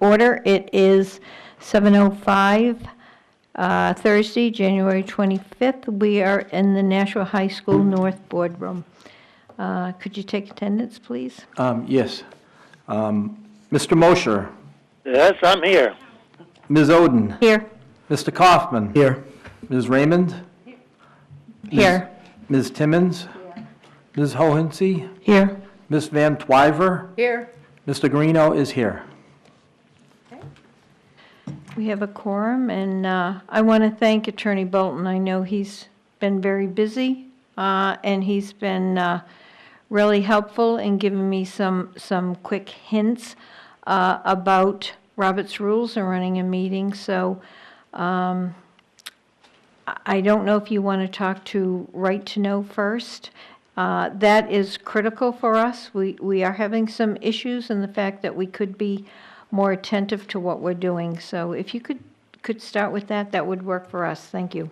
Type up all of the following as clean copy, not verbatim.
order. It is 7:05, Thursday, January 25th. We are in the Nashua High School North Boardroom. Could you take attendance, please? Yes. Mr. Mosher. Yes, I'm here. Ms. Oden. Here. Mr. Kaufman. Here. Ms. Raymond. Here. Ms. Timmons. Here. Ms. Hohensee. Here. Ms. Van Twyver. Here. Mr. Greeno is here. We have a quorum, and I want to thank Attorney Bolton. I know he's been very busy, and he's been really helpful in giving me some quick hints about Robert's rules and running a meeting. So I don't know if you want to talk to Right to Know first. That is critical for us. We are having some issues in the fact that we could be more attentive to what we're doing. So if you could start with that, that would work for us. Thank you.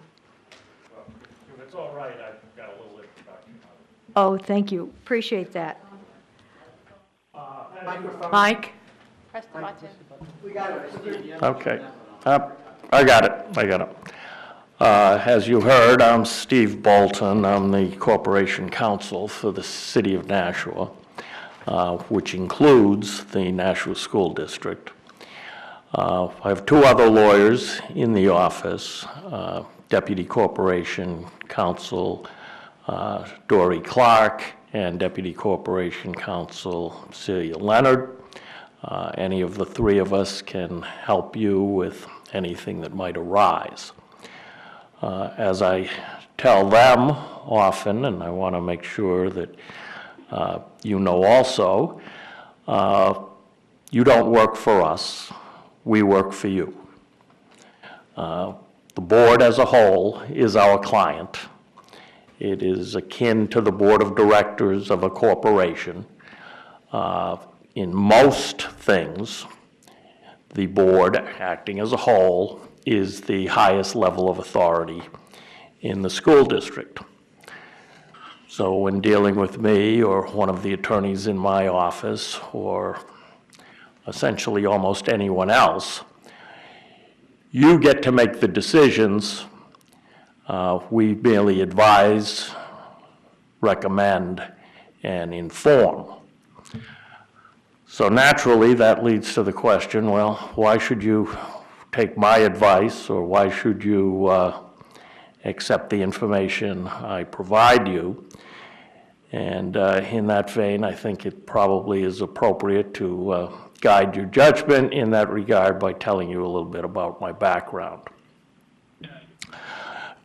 Well, if it's all right, I've got a little introduction. Oh, thank you. Appreciate that. Mike? Press the button. Okay. I got it. As you heard, I'm Steve Bolton. I'm the Corporation Counsel for the City of Nashua, which includes the Nashua School District. I have two other lawyers in the office, Deputy Corporation Counsel Dory Clark and Deputy Corporation Counsel Celia Leonard. Any of the three of us can help you with anything that might arise. As I tell them often, and I want to make sure that you know also, you don't work for us, we work for you. The board as a whole is our client. It is akin to the board of directors of a corporation. In most things, the board, acting as a whole, is the highest level of authority in the school district. So when dealing with me or one of the attorneys in my office or essentially almost anyone else, you get to make the decisions. We merely advise, recommend, and inform. So naturally, that leads to the question, well, why should you take my advice, or why should you accept the information I provide you? And in that vein, I think it probably is appropriate to guide your judgment in that regard by telling you a little bit about my background.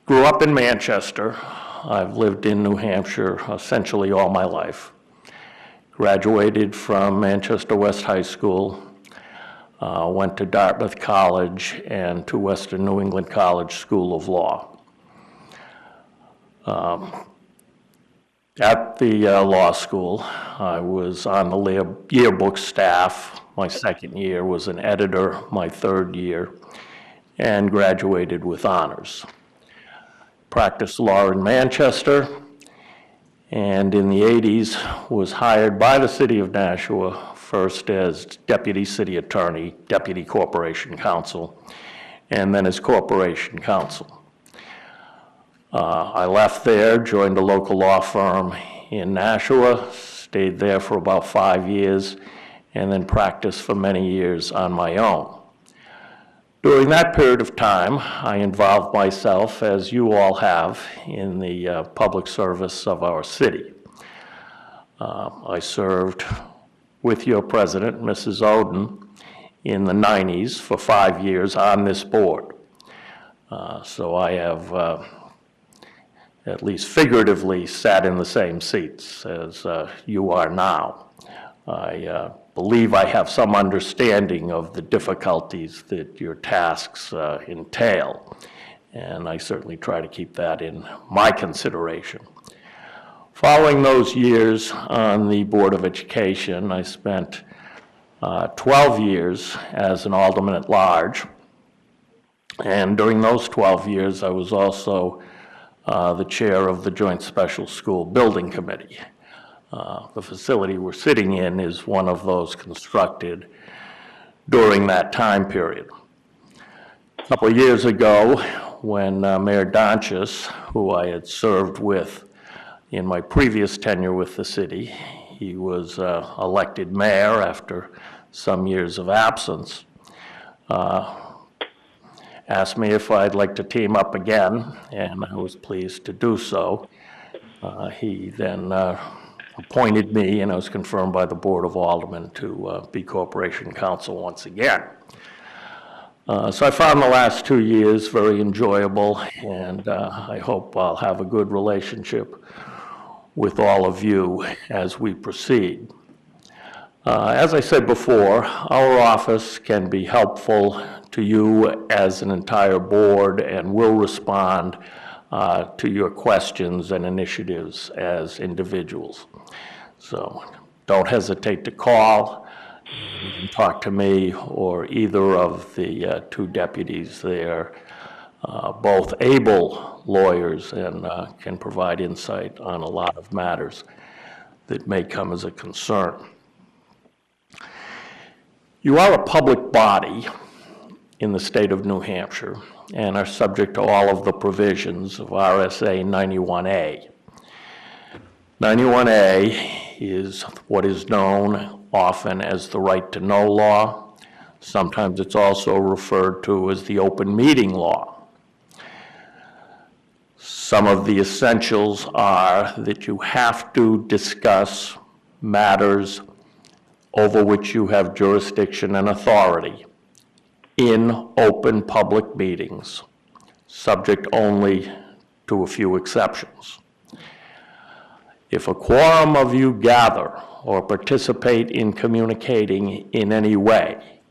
Grew up in Manchester. I've lived in New Hampshire essentially all my life. Graduated from Manchester West High School, went to Dartmouth College and to Western New England College School of Law. At the law school, I was on the yearbook staff. My second year, was an editor my third year, and graduated with honors. Practiced law in Manchester, and in the 80s was hired by the City of Nashua, first as Deputy City Attorney, Deputy Corporation Counsel, and then as Corporation Counsel. I left there, joined a local law firm in Nashua, stayed there for about 5 years, and then practiced for many years on my own. During that period of time, I involved myself, as you all have, in the public service of our city. I served with your president, Mrs. Oden, in the 90s for 5 years on this board. So I have, at least figuratively, sat in the same seats as you are now. I believe I have some understanding of the difficulties that your tasks entail, and I certainly try to keep that in my consideration. Following those years on the Board of Education, I spent 12 years as an alderman at large, and during those 12 years I was also the chair of the Joint Special School Building Committee. The facility we're sitting in is one of those constructed during that time period. A couple of years ago, when Mayor Donchis, who I had served with in my previous tenure with the city, he was elected mayor after some years of absence, asked me if I'd like to team up again, and I was pleased to do so. He then appointed me, and I was confirmed by the Board of Aldermen to be Corporation Counsel once again. So I found the last 2 years very enjoyable, and I hope I'll have a good relationship with all of you as we proceed. As I said before, our office can be helpful to you as an entire board and will respond to your questions and initiatives as individuals. So don't hesitate to call. You can talk to me or either of the two deputies there, both able lawyers and can provide insight on a lot of matters that may come as a concern. You are a public body in the state of New Hampshire and are subject to all of the provisions of RSA 91A. 91A is what is known often as the right to know law. Sometimes it's also referred to as the open meeting law. Some of the essentials are that you have to discuss matters over which you have jurisdiction and authority in open public meetings, subject only to a few exceptions. If a quorum of you gather or participate in communicating in any way,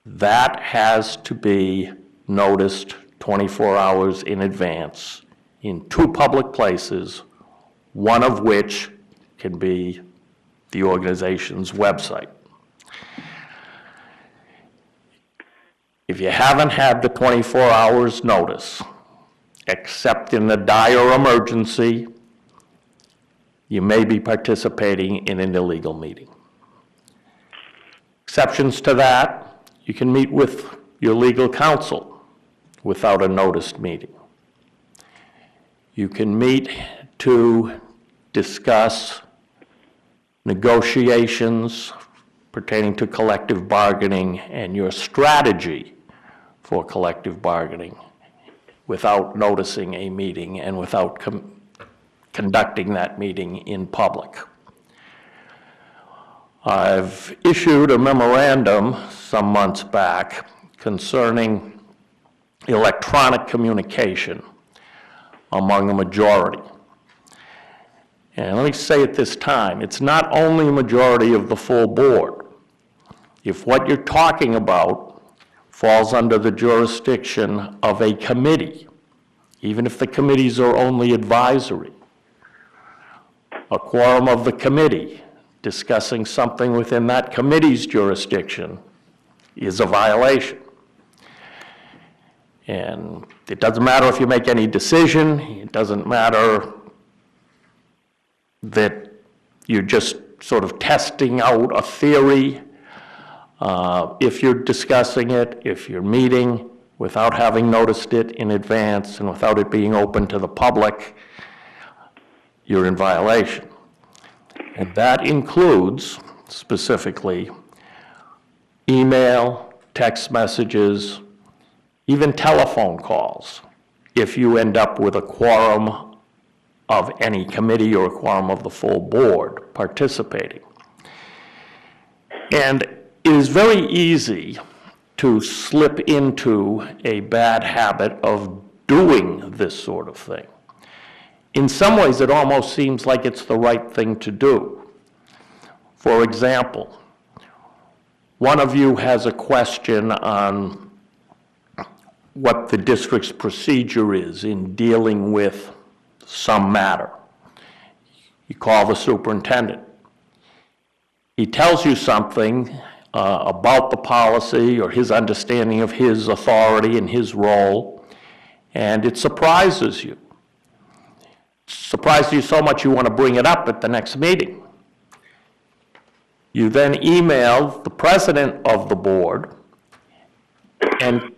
that has to be noticed 24 hours in advance in 2 public places, one of which can be the organization's website. If you haven't had the 24 hours notice, except in a dire emergency, you may be participating in an illegal meeting. Exceptions to that, you can meet with your legal counsel without a noticed meeting. You can meet to discuss negotiations pertaining to collective bargaining and your strategy for collective bargaining without noticing a meeting and without conducting that meeting in public. I've issued a memorandum some months back concerning electronic communication among the majority. And let me say at this time, it's not only a majority of the full board. If what you're talking about falls under the jurisdiction of a committee, even if the committees are only advisory, a quorum of the committee discussing something within that committee's jurisdiction is a violation. And it doesn't matter if you make any decision, it doesn't matter that you're just sort of testing out a theory. If you're discussing it, if you're meeting without having noticed it in advance and without it being open to the public, you're in violation. And that includes, specifically, email, text messages, even telephone calls, if you end up with a quorum of any committee or a quorum of the full board participating. And it is very easy to slip into a bad habit of doing this sort of thing. In some ways, it almost seems like it's the right thing to do. For example, one of you has a question on what the district's procedure is in dealing with some matter. You call the superintendent. He tells you something about the policy or his understanding of his authority and his role, and it surprises you. Surprises you so much you want to bring it up at the next meeting. You then email the president of the board and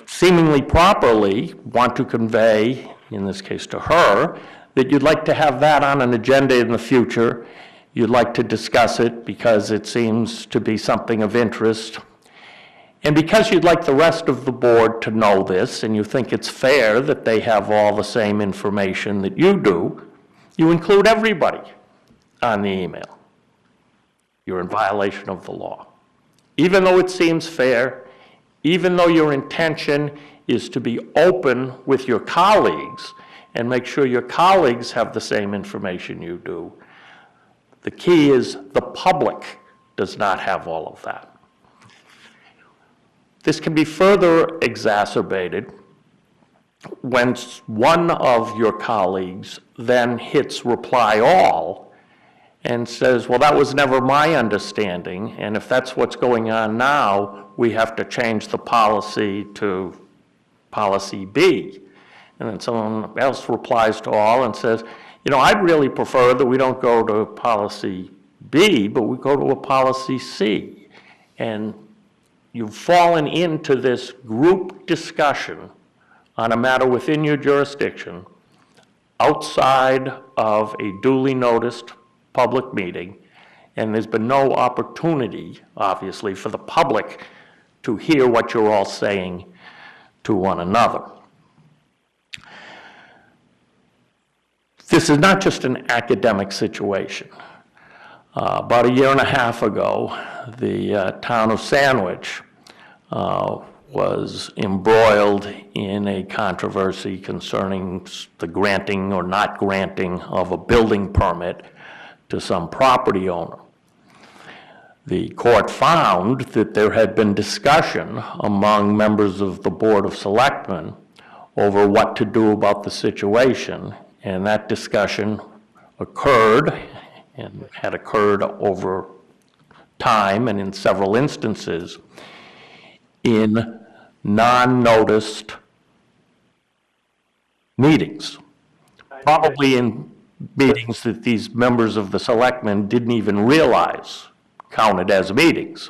seemingly properly want to convey, in this case to her, that you'd like to have that on an agenda in the future. You'd like to discuss it because it seems to be something of interest. And because you'd like the rest of the board to know this, and you think it's fair that they have all the same information that you do, you include everybody on the email. You're in violation of the law. Even though it seems fair, even though your intention is to be open with your colleagues and make sure your colleagues have the same information you do, the key is the public does not have all of that. This can be further exacerbated when one of your colleagues then hits reply all and says, well, that was never my understanding, and if that's what's going on now, we have to change the policy to policy B. And then someone else replies to all and says, you know, I'd really prefer that we don't go to policy B, but we go to a policy C. And you've fallen into this group discussion on a matter within your jurisdiction outside of a duly noticed public meeting, and there's been no opportunity, obviously, for the public to hear what you're all saying to one another. This is not just an academic situation. About a year and a half ago, the town of Sandwich was embroiled in a controversy concerning the granting or not granting of a building permit to some property owner. The court found that there had been discussion among members of the Board of Selectmen over what to do about the situation, and that discussion occurred and had occurred over time and in several instances in non-noticed meetings, probably in meetings that these members of the selectmen didn't even realize counted as meetings.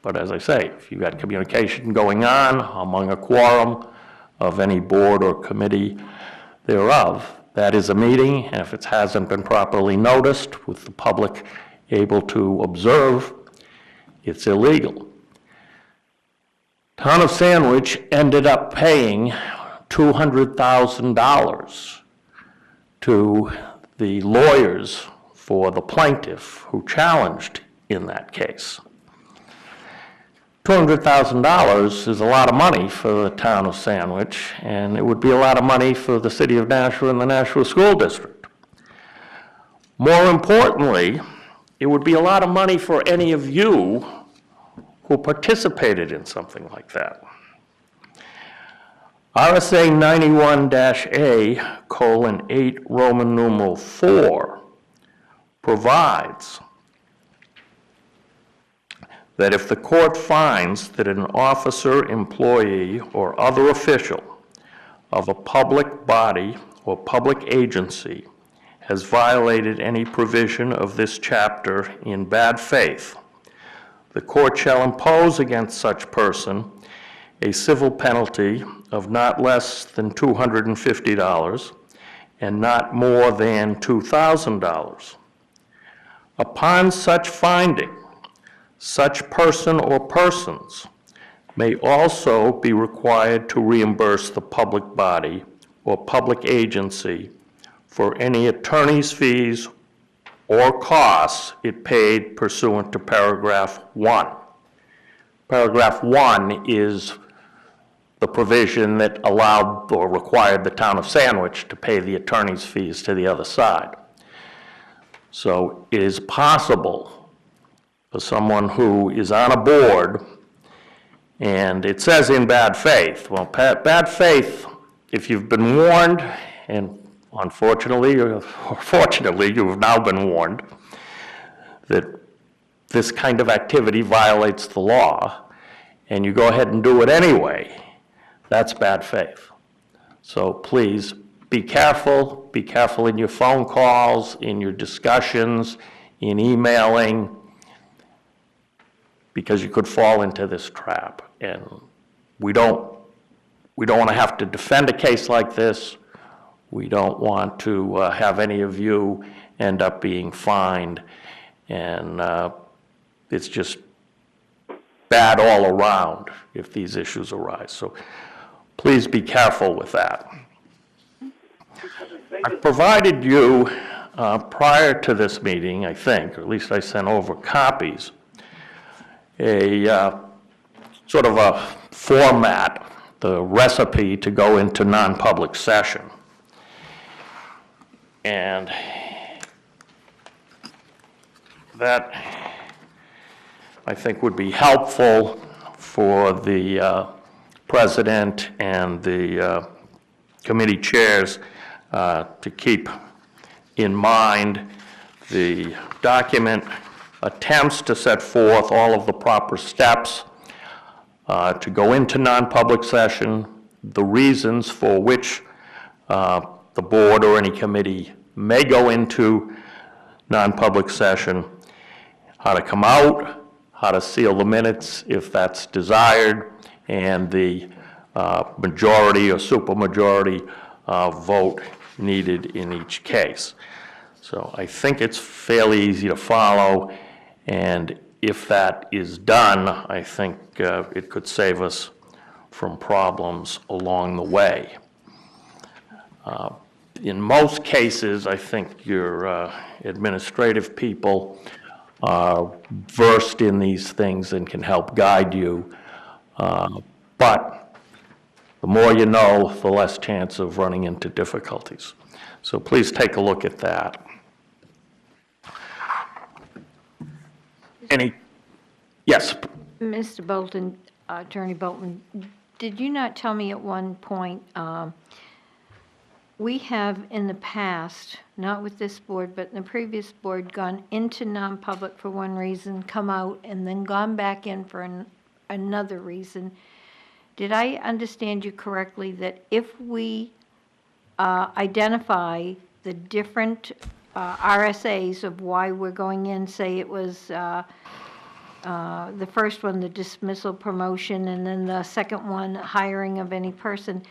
But as I say, if you've got communication going on among a quorum of any board or committee thereof, that is a meeting, and if it hasn't been properly noticed with the public able to observe, it's illegal. Town of Sandwich ended up paying $200,000 to the lawyers for the plaintiff who challenged in that case. $200,000 is a lot of money for the town of Sandwich, and it would be a lot of money for the city of Nashua and the Nashua School District. More importantly, it would be a lot of money for any of you who participated in something like that. RSA 91-A:8 Roman numeral 4 provides that if the court finds that an officer, employee, or other official of a public body or public agency has violated any provision of this chapter in bad faith, the court shall impose against such person a civil penalty of not less than $250 and not more than $2,000. Upon such finding, such person or persons may also be required to reimburse the public body or public agency for any attorney's fees or costs it paid pursuant to paragraph 1. Paragraph 1 is the provision that allowed or required the town of Sandwich to pay the attorney's fees to the other side. So it is possible for someone who is on a board, and it says in bad faith. Well, bad faith, if you've been warned, and unfortunately or fortunately you've now been warned that this kind of activity violates the law, and you go ahead and do it anyway, that's bad faith. So please be careful in your phone calls, in your discussions, in emailing. because you could fall into this trap. And we don't want to have to defend a case like this. We don't want to have any of you end up being fined. And it's just bad all around if these issues arise. So please be careful with that. I provided you, prior to this meeting, I think, or at least I sent over copies, a sort of a format, the recipe to go into non-public session. And that, I think, would be helpful for the president and the committee chairs to keep in mind. The document attempts to set forth all of the proper steps to go into non-public session, the reasons for which the board or any committee may go into non-public session, how to come out, how to seal the minutes if that's desired, and the majority or supermajority vote needed in each case. So I think it's fairly easy to follow, and if that is done, I think it could save us from problems along the way. In most cases, I think your administrative people are versed in these things and can help guide you. But the more you know, the less chance of running into difficulties. So please take a look at that. Any? Yes. Mr. Bolton, Attorney Bolton, did you not tell me at one point, we have in the past, not with this board, but in the previous board, gone into non-public for one reason, come out, and then gone back in for another reason. Did I understand you correctly that if we identify the different RSAs of why we're going in, say it was the first one, the dismissal, promotion, and then the second one, hiring of any person,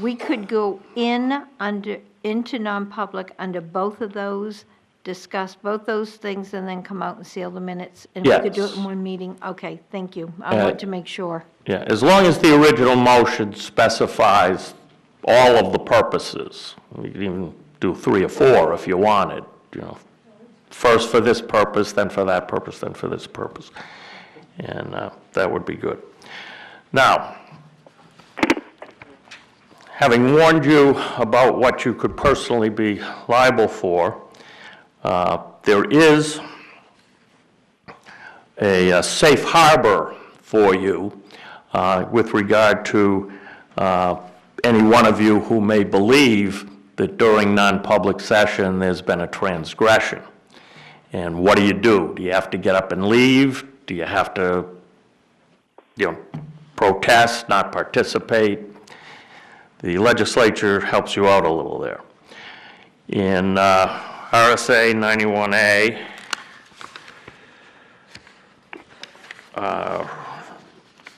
we could go into non-public under both of those, discuss both those things, and then come out and seal the minutes? And we could do it in one meeting? Okay, thank you. I want to make sure. Yeah, as long as the original motion specifies all of the purposes. You could even do 3 or 4 if you wanted, you know. First for this purpose, then for that purpose, then for this purpose. And that would be good. Now, having warned you about what you could personally be liable for, there is a safe harbor for you with regard to any one of you who may believe that during non-public session there's been a transgression. And what do? Do you have to get up and leave? Do you have to, protest, not participate? The legislature helps you out a little there. In RSA 91A,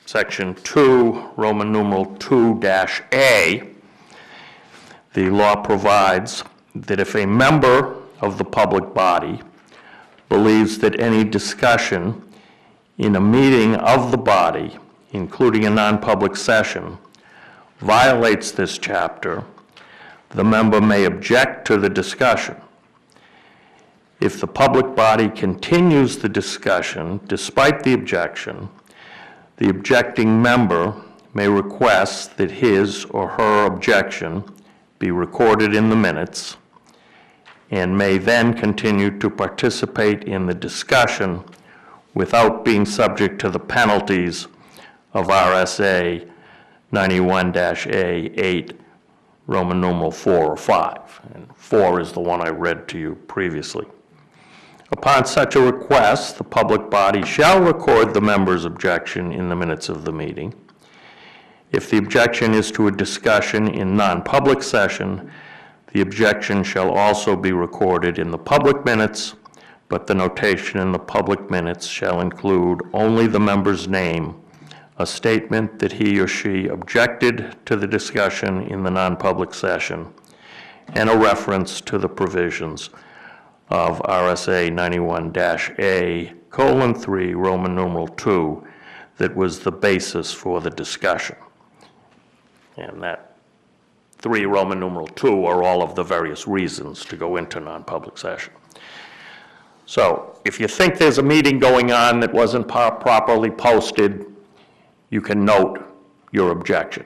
Section 2, Roman numeral 2-A, the law provides that if a member of the public body believes that any discussion in a meeting of the body, including a non-public session, violates this chapter, the member may object to the discussion. If the public body continues the discussion despite the objection, the objecting member may request that his or her objection be recorded in the minutes and may then continue to participate in the discussion without being subject to the penalties of RSA 91-A8, Roman numeral 4 or 5. And 4 is the one I read to you previously. Upon such a request, the public body shall record the member's objection in the minutes of the meeting. If the objection is to a discussion in non-public session, the objection shall also be recorded in the public minutes but the notation in the public minutes shall include only the member's name, a statement that he or she objected to the discussion in the non-public session, and a reference to the provisions of RSA 91-A:3, Roman numeral 2, that was the basis for the discussion. And that 3 Roman numeral 2 are all of the various reasons to go into non-public session. So if you think there's a meeting going on that wasn't properly posted, you can note your objection.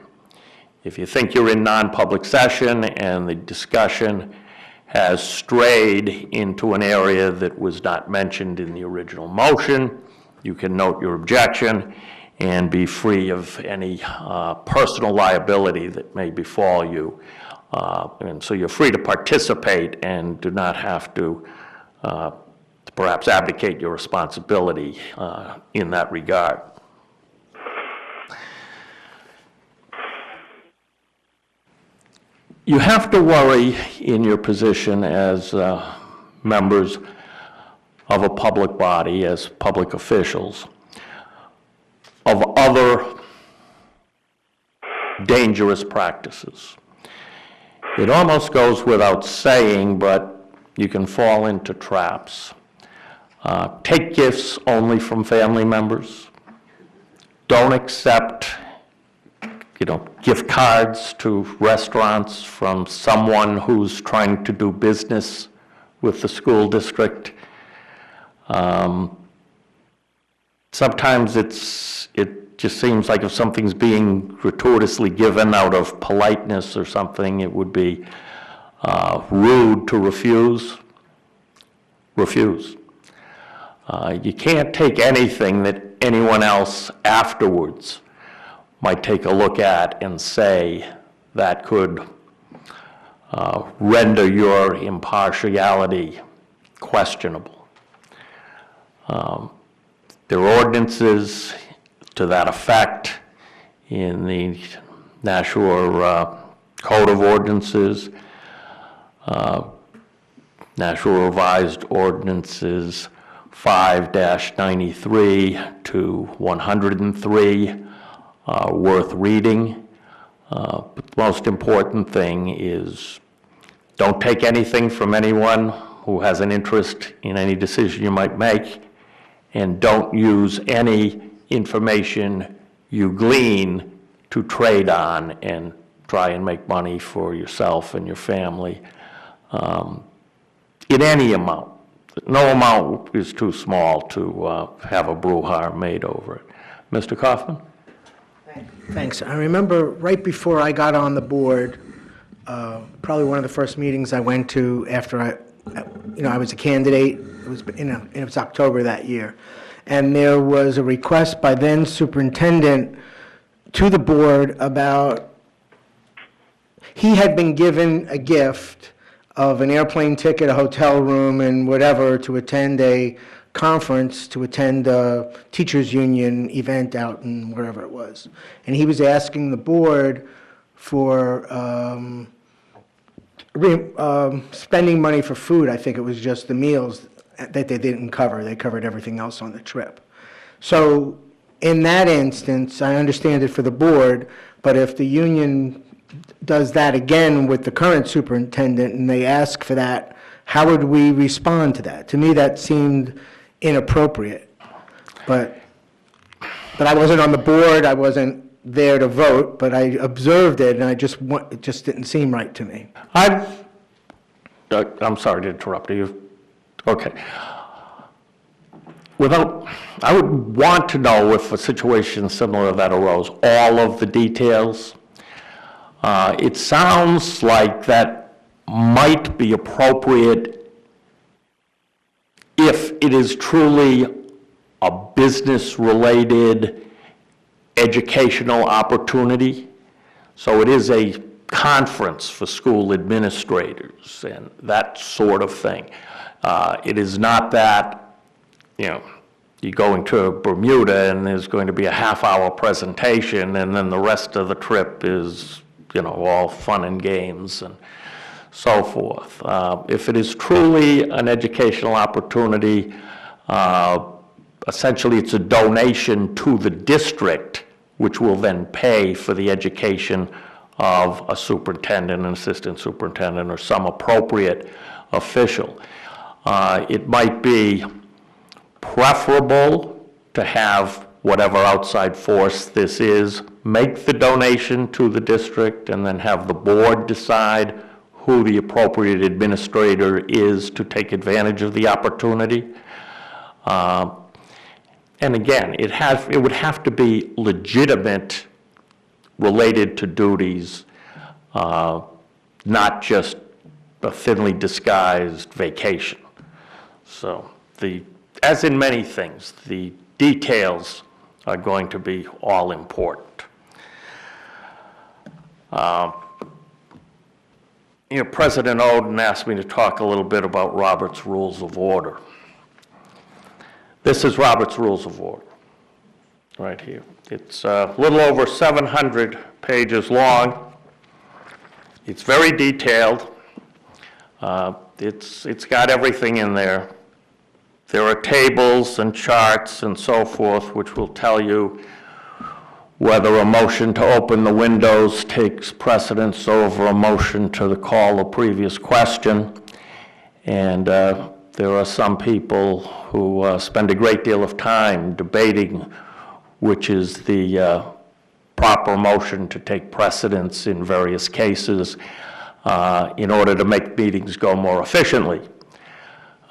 If you think you're in non-public session and the discussion has strayed into an area that was not mentioned in the original motion, you can note your objection and be free of any personal liability that may befall you. And so you're free to participate and do not have to perhaps abdicate your responsibility in that regard. You have to worry in your position as members of a public body, as public officials, of other dangerous practices. It almost goes without saying, but you can fall into traps. Take gifts only from family members. Don't accept gift cards to restaurants from someone who's trying to do business with the school district. Sometimes it just seems like if something's being gratuitously given out of politeness or something, it would be rude to refuse. Refuse. You can't take anything that anyone else afterwards might take a look at and say that could render your impartiality questionable. There are ordinances to that effect in the Nashua Code of Ordinances, Nashua Revised Ordinances 5-93 to 103. Worth reading. But the most important thing is don't take anything from anyone who has an interest in any decision you might make, and don't use any information you glean to trade on and try and make money for yourself and your family in any amount. No amount is too small to have a brouhaha made over it. Mr. Kaufman? Thanks. I remember right before I got on the board, probably one of the first meetings I went to after I was a candidate. It was it was October that year, and there was a request by then superintendent to the board about he had been given a gift of an airplane ticket, a hotel room, and whatever to attend a conference, to attend a teachers union event out in wherever it was. And he was asking the board for spending money for food. I think it was just the meals that they didn't cover. They covered everything else on the trip. So in that instance, I understand it for the board, but if the union does that again with the current superintendent and they ask for that, how would we respond to that? To me, that seemed inappropriate, but I wasn't on the board, I wasn't there to vote, but I observed it, and it just didn't seem right to me. I'm sorry to interrupt you. Okay. I would want to know if a situation similar to that arose, all of the details. It sounds like that might be appropriate if it is truly a business-related educational opportunity. So it is a conference for school administrators and that sort of thing. It is not that, you're going to Bermuda and there's going to be a half-hour presentation and then the rest of the trip is, all fun and games. And so forth. If it is truly an educational opportunity, essentially it's a donation to the district, which will then pay for the education of a superintendent, an assistant superintendent, or some appropriate official. It might be preferable to have whatever outside force this is make the donation to the district and then have the board decide who the appropriate administrator is to take advantage of the opportunity. And again, it would have to be legitimate, related to duties, not just a thinly disguised vacation. So as in many things, the details are going to be all important. President Oden asked me to talk a little bit about Robert's Rules of Order. This is Robert's Rules of Order, right here. It's a little over 700 pages long. It's very detailed. It's got everything in there. There are tables and charts and so forth which will tell you whether a motion to open the windows takes precedence over a motion to call a previous question. And there are some people who spend a great deal of time debating which is the proper motion to take precedence in various cases in order to make meetings go more efficiently.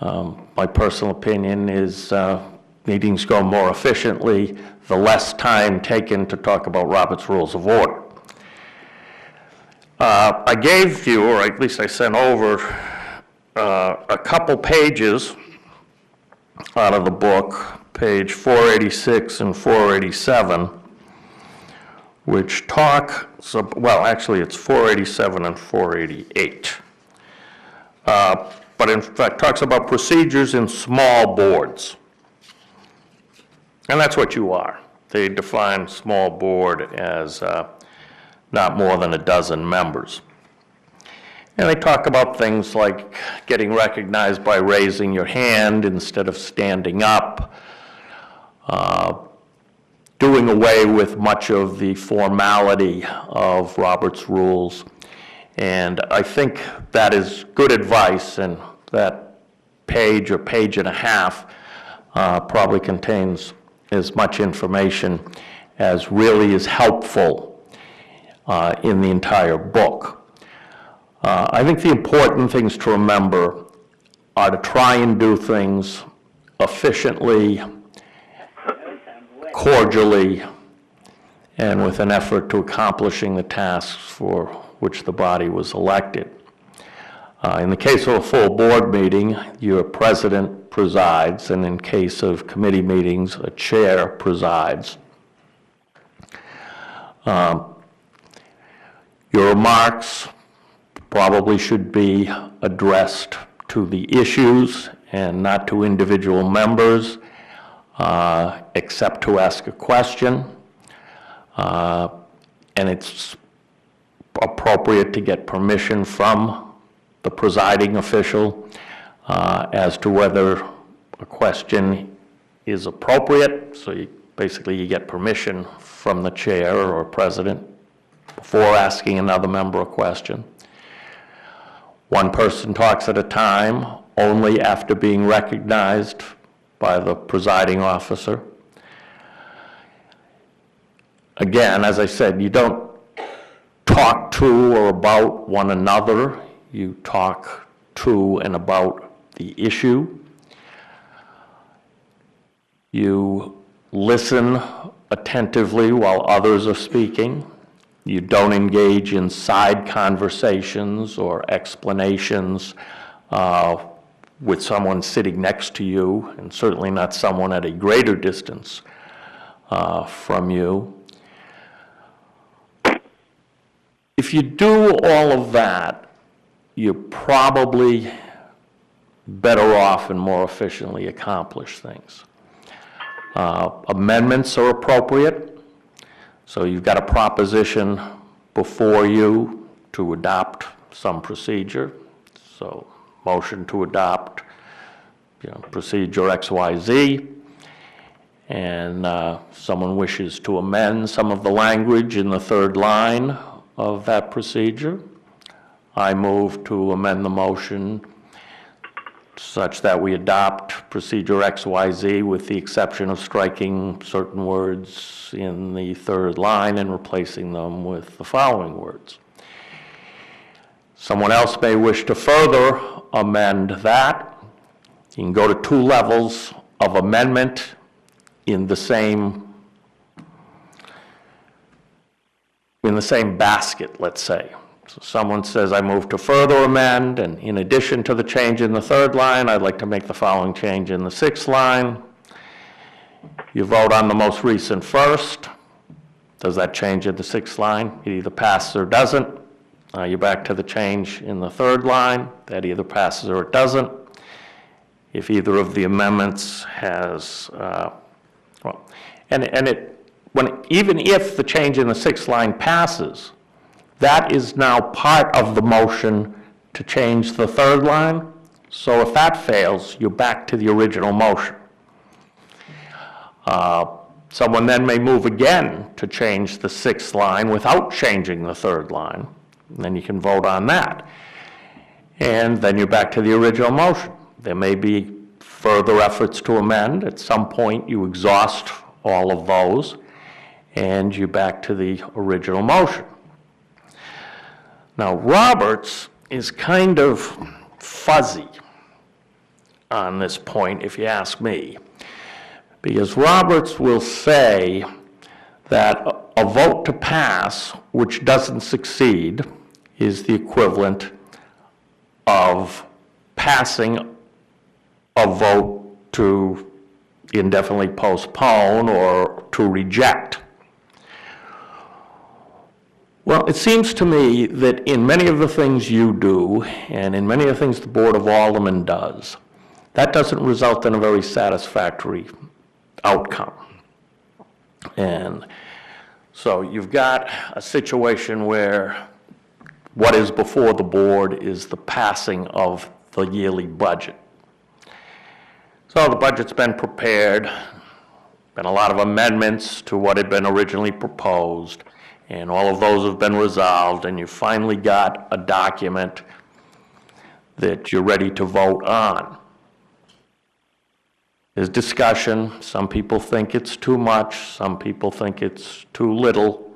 My personal opinion is meetings go more efficiently the less time taken to talk about Robert's Rules of Order. I gave you, or at least I sent over, a couple pages out of the book, page 486 and 487, which talk, well, actually it's 487 and 488. But in fact talks about procedures in small boards. And that's what you are. They define small board as not more than a dozen members. And they talk about things like getting recognized by raising your hand instead of standing up, doing away with much of the formality of Robert's Rules. And I think that is good advice, and that page or page and a half probably contains as much information as really is helpful in the entire book. I think the important things to remember are to try and do things efficiently, cordially, and with an effort to accomplishing the tasks for which the body was elected. In the case of a full board meeting, your president presides, and in case of committee meetings, a chair presides. Your remarks probably should be addressed to the issues and not to individual members, except to ask a question. And it's appropriate to get permission from the presiding official as to whether a question is appropriate. So basically you get permission from the chair or president before asking another member a question. One person talks at a time, only after being recognized by the presiding officer. Again, as I said, you don't talk to or about one another. You talk to and about the issue. You listen attentively while others are speaking. You don't engage in side conversations or explanations with someone sitting next to you, and certainly not someone at a greater distance from you. If you do all of that, you're probably better off and more efficiently accomplish things. Amendments are appropriate. So you've got a proposition before you to adopt some procedure. So motion to adopt, procedure XYZ. And someone wishes to amend some of the language in the third line of that procedure. I move to amend the motion such that we adopt procedure XYZ with the exception of striking certain words in the third line and replacing them with the following words. Someone else may wish to further amend that. You can go to 2 levels of amendment in the same basket, let's say. So someone says, I move to further amend, and in addition to the change in the third line, I'd like to make the following change in the 6th line. You vote on the most recent first. Does that change in the 6th line? It either passes or doesn't. You're back to the change in the third line. That either passes or it doesn't. If either of the amendments has, even if the change in the 6th line passes, that is now part of the motion to change the third line. So if that fails, you're back to the original motion. Someone then may move again to change the 6th line without changing the third line. And then you can vote on that. And then you're back to the original motion. There may be further efforts to amend. At some point, you exhaust all of those, and you're back to the original motion. Now, Roberts is kind of fuzzy on this point, if you ask me, because Roberts will say that a vote to pass which doesn't succeed is the equivalent of passing a vote to indefinitely postpone or to reject. Well, it seems to me that in many of the things you do, and in many of the things the Board of Aldermen does, that doesn't result in a very satisfactory outcome. And so you've got a situation where what is before the board is the passing of the yearly budget. So the budget's been prepared, been a lot of amendments to what had been originally proposed, and all of those have been resolved, and you finally got a document that you're ready to vote on. There's discussion. Some people think it's too much. Some people think it's too little.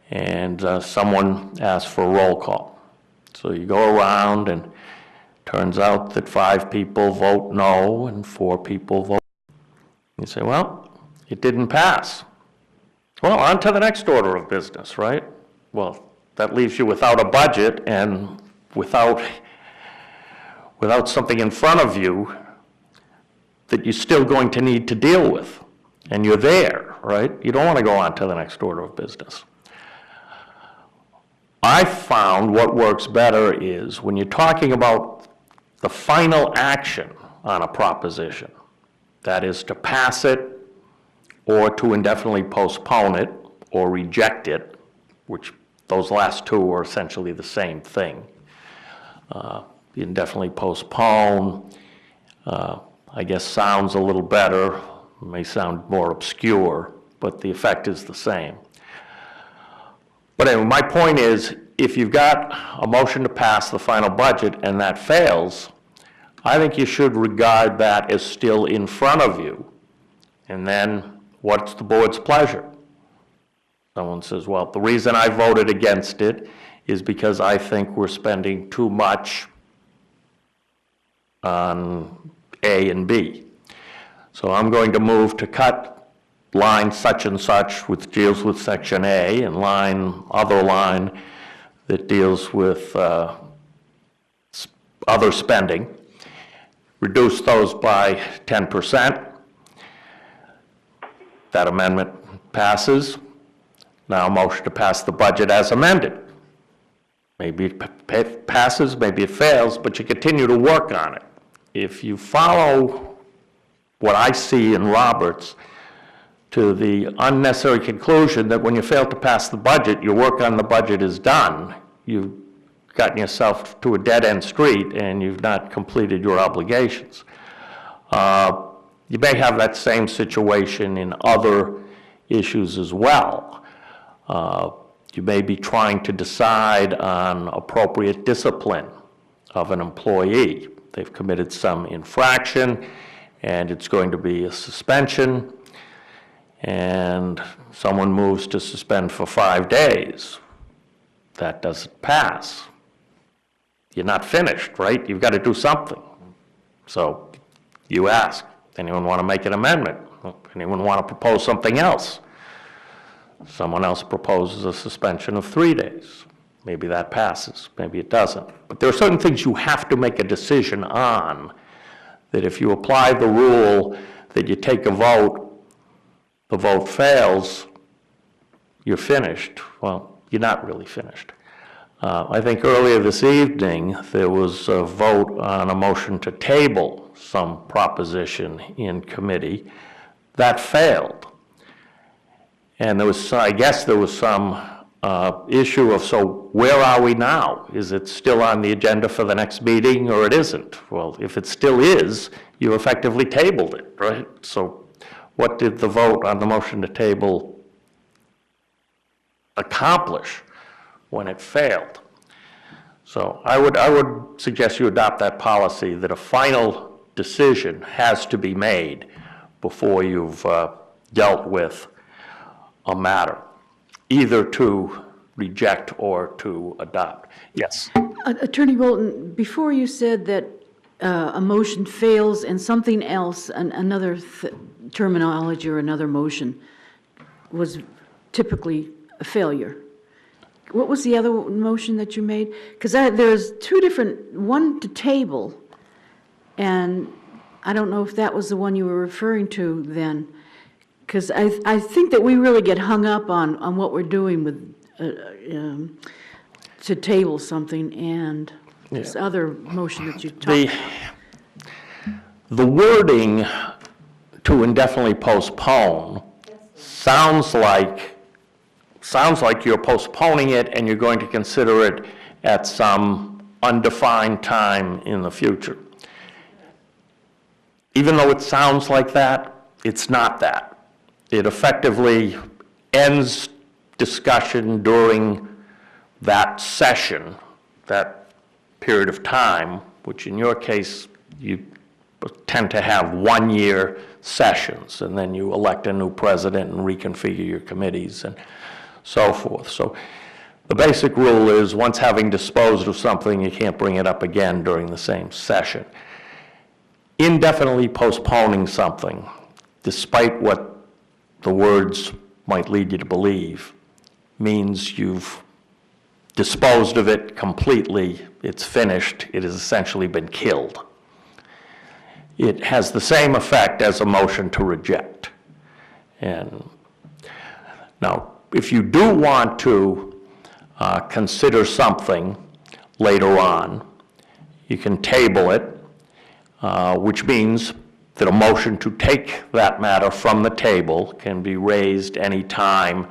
And someone asks for a roll call. So you go around, and turns out that 5 people vote no and 4 people vote. You say, well, it didn't pass. Well, on to the next order of business, right? Well, that leaves you without a budget and without something in front of you that you're still going to need to deal with. And you're there, right? You don't want to go on to the next order of business. I found what works better is when you're talking about the final action on a proposition, that is to pass it or to indefinitely postpone it or reject it, which those last two are essentially the same thing. Indefinitely postpone, I guess sounds a little better, may sound more obscure, but the effect is the same. But anyway, my point is, if you've got a motion to pass the final budget and that fails, I think you should regard that as still in front of you. And then, what's the board's pleasure? Someone says, well, the reason I voted against it is because I think we're spending too much on A and B. So I'm going to move to cut line such and such, which deals with section A, and other line that deals with other spending. Reduce those by 10%. That amendment passes. Now motion to pass the budget as amended. Maybe it passes, maybe it fails, but you continue to work on it. If you follow what I see in Roberts to the unnecessary conclusion that when you fail to pass the budget, your work on the budget is done, you've gotten yourself to a dead-end street and you've not completed your obligations. You may have that same situation in other issues as well. You may be trying to decide on appropriate discipline of an employee. They've committed some infraction, and it's going to be a suspension, and someone moves to suspend for 5 days. That doesn't pass. You're not finished, right? You've got to do something. So you ask, anyone want to make an amendment? Anyone want to propose something else? Someone else proposes a suspension of 3 days. Maybe that passes, maybe it doesn't. But there are certain things you have to make a decision on, that if you apply the rule that you take a vote, the vote fails, you're finished. Well, you're not really finished. I think earlier this evening, there was a vote on a motion to table some proposition in committee. That failed. And there was, I guess there was some issue of, so where are we now? Is it still on the agenda for the next meeting, or it isn't? Well, if it still is, you effectively tabled it, right? So what did the vote on the motion to table accomplish when it failed? So I would suggest you adopt that policy that a final decision has to be made before you've dealt with a matter, either to reject or to adopt. Yes? Attorney Bolton, before you said that a motion fails and something else, another terminology or another motion was typically a failure. What was the other motion that you made? Because there's two different, one to table, and I don't know if that was the one you were referring to then. Because I think that we really get hung up on what we're doing with, to table something and this other motion that you talked about. The wording to indefinitely postpone sounds like you're postponing it and you're going to consider it at some undefined time in the future. Even though it sounds like that, it's not that. It effectively ends discussion during that session, that period of time, which in your case, you tend to have one-year sessions, and then you elect a new president and reconfigure your committees and so forth. So the basic rule is, once having disposed of something, you can't bring it up again during the same session. Indefinitely postponing something, despite what the words might lead you to believe, means you've disposed of it completely, it's finished, it has essentially been killed. It has the same effect as a motion to reject. And now, if you do want to consider something later on, you can table it, which means that a motion to take that matter from the table can be raised any time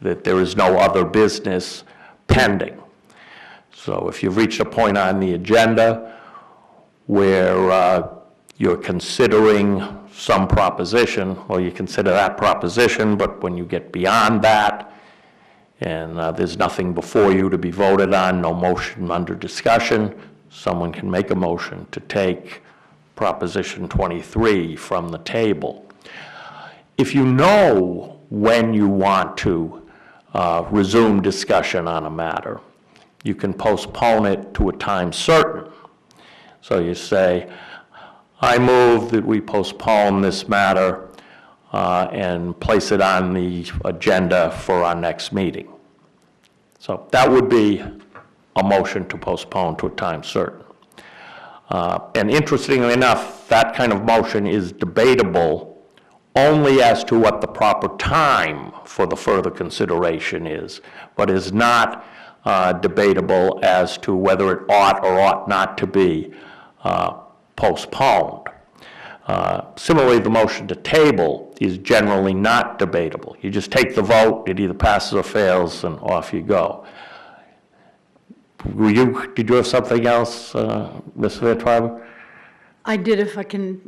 that there is no other business pending. So if you've reached a point on the agenda where you're considering some proposition, well, you consider that proposition, but when you get beyond that and there's nothing before you to be voted on, no motion under discussion, someone can make a motion to take Proposition 23 from the table. If you know when you want to resume discussion on a matter, you can postpone it to a time certain. So you say, I move that we postpone this matter and place it on the agenda for our next meeting. So that would be a motion to postpone to a time certain. And interestingly enough, that kind of motion is debatable only as to what the proper time for the further consideration is, but is not debatable as to whether it ought or ought not to be postponed. Similarly, the motion to table is generally not debatable. You just take the vote, it either passes or fails, and off you go. did you have something else, Ms. Van Twyver? I did, if I can,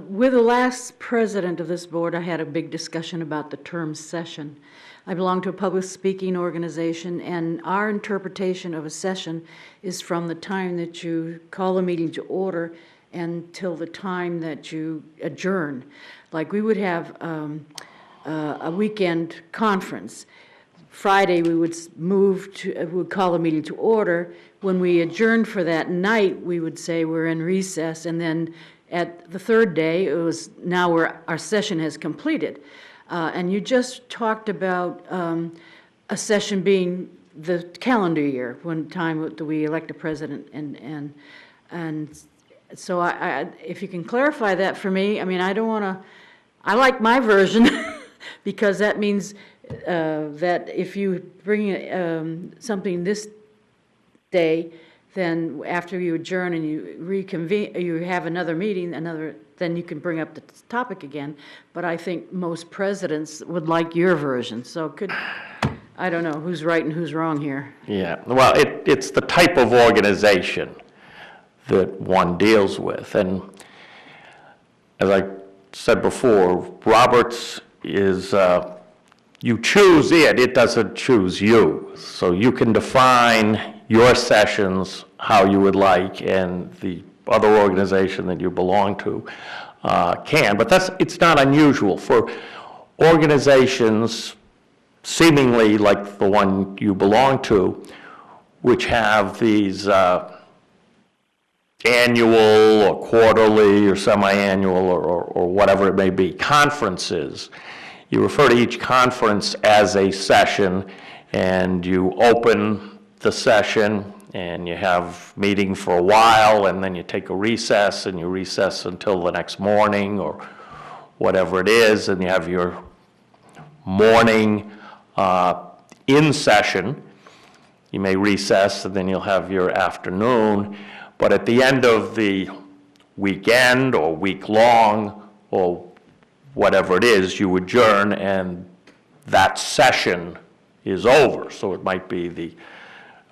with the last president of this board, I had a big discussion about the term session. I belong to a public speaking organization, and our interpretation of a session is from the time that you call a meeting to order until the time that you adjourn. Like, we would have a weekend conference. Friday, we would would call a meeting to order. When we adjourned for that night, we would say we're in recess, and then at the third day, it was now our session has completed. And you just talked about a session being the calendar year, when time that we elect a president, and so if you can clarify that for me. I mean, I don't want to. I like my version because that means that if you bring something this day, then after you adjourn and you reconvene, you have another meeting, then you can bring up the topic again. But I think most presidents would like your version. So I don't know who's right and who's wrong here. Yeah, well, it's the type of organization that one deals with. And as I said before, Roberts is, you choose it doesn't choose you. So you can define your sessions how you would like, and the other organization that you belong to can. But it's not unusual for organizations seemingly like the one you belong to, which have these annual or quarterly or semi-annual or whatever it may be, conferences. You refer to each conference as a session, and you open the session and you have meeting for a while, and then you take a recess, and you recess until the next morning or whatever it is, and you have your morning in session. You may recess, and then you'll have your afternoon. But at the end of the weekend or week-long or whatever it is, you adjourn, and that session is over. So it might be the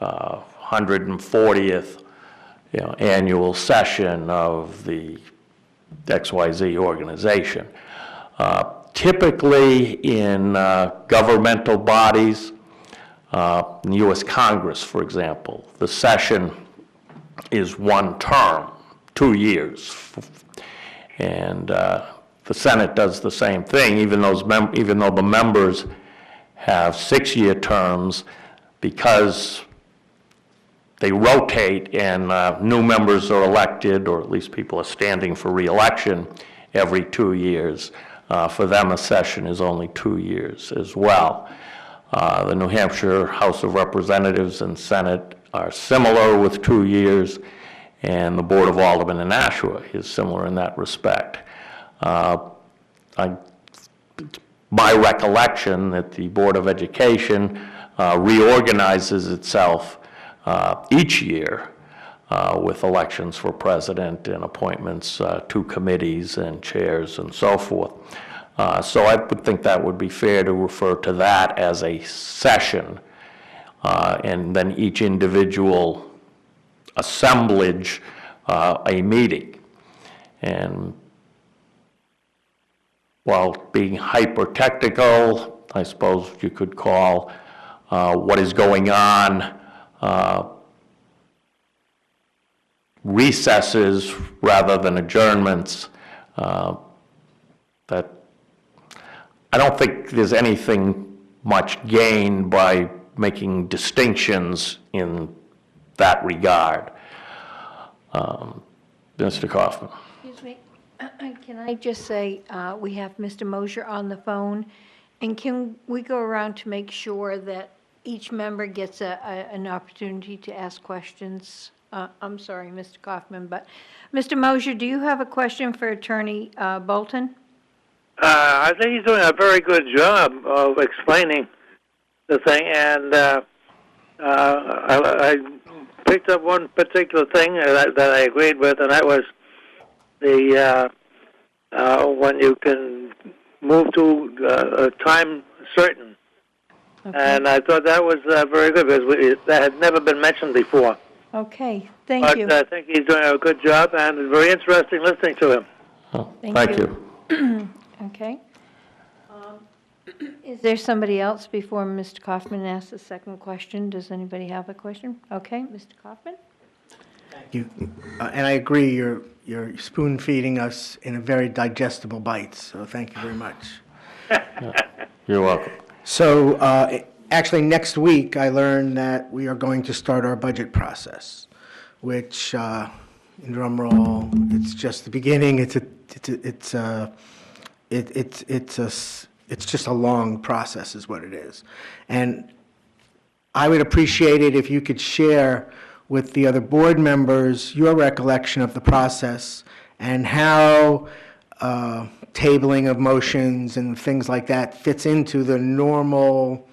140th annual session of the XYZ organization. Typically in governmental bodies, in the U.S. Congress, for example, the session is one term, 2 years. And the Senate does the same thing, even though the members have 6-year terms, because they rotate and new members are elected, or at least people are standing for re-election every 2 years. For them, a session is only 2 years as well. The New Hampshire House of Representatives and Senate are similar with 2 years, and the Board of Aldermen in Nashua is similar in that respect. My recollection that the Board of Education reorganizes itself each year with elections for president and appointments to committees and chairs and so forth. So I would think that would be fair to refer to that as a session, and then each individual assemblage a meeting. And while being hyper-technical, I suppose you could call what is going on recesses rather than adjournments. That I don't think there's anything much gained by making distinctions in that regard. Mr. Kaufman. Excuse me, can I just say, we have Mr. Mosher on the phone, and can we go around to make sure that each member gets an opportunity to ask questions? I'm sorry, Mr. Kaufman, but Mr. Mosher, do you have a question for Attorney Bolton? I think he's doing a very good job of explaining the thing, and I picked up one particular thing that I agreed with, and that was the when you can move to a time certain. And I thought that was very good because that had never been mentioned before. Okay, thank But you. I think he's doing a good job, and it's very interesting listening to him. Oh, Thank Thank you. you. Okay. Is there somebody else before Mr. Kaufman asks the second question? Does anybody have a question? Okay, Mr. Kaufman? Thank you. And I agree, you're spoon feeding us in a very digestible bites, so thank you very much. You're welcome. So, actually, next week, I learned that we are going to start our budget process, which, in drum roll, it's just the beginning. It's just a long process, is what it is. And I would appreciate it if you could share with the other board members your recollection of the process and how tabling of motions and things like that fits into the normal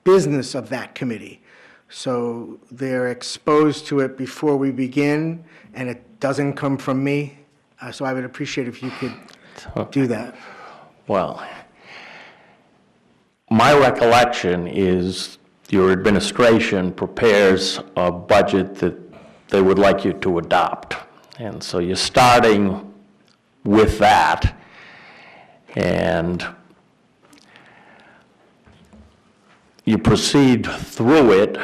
business of that committee. So they're exposed to it before we begin, and it doesn't come from me. So I would appreciate if you could do that. Well, my recollection is your administration prepares a budget that they would like you to adopt. And so you're starting with that, and you proceed through it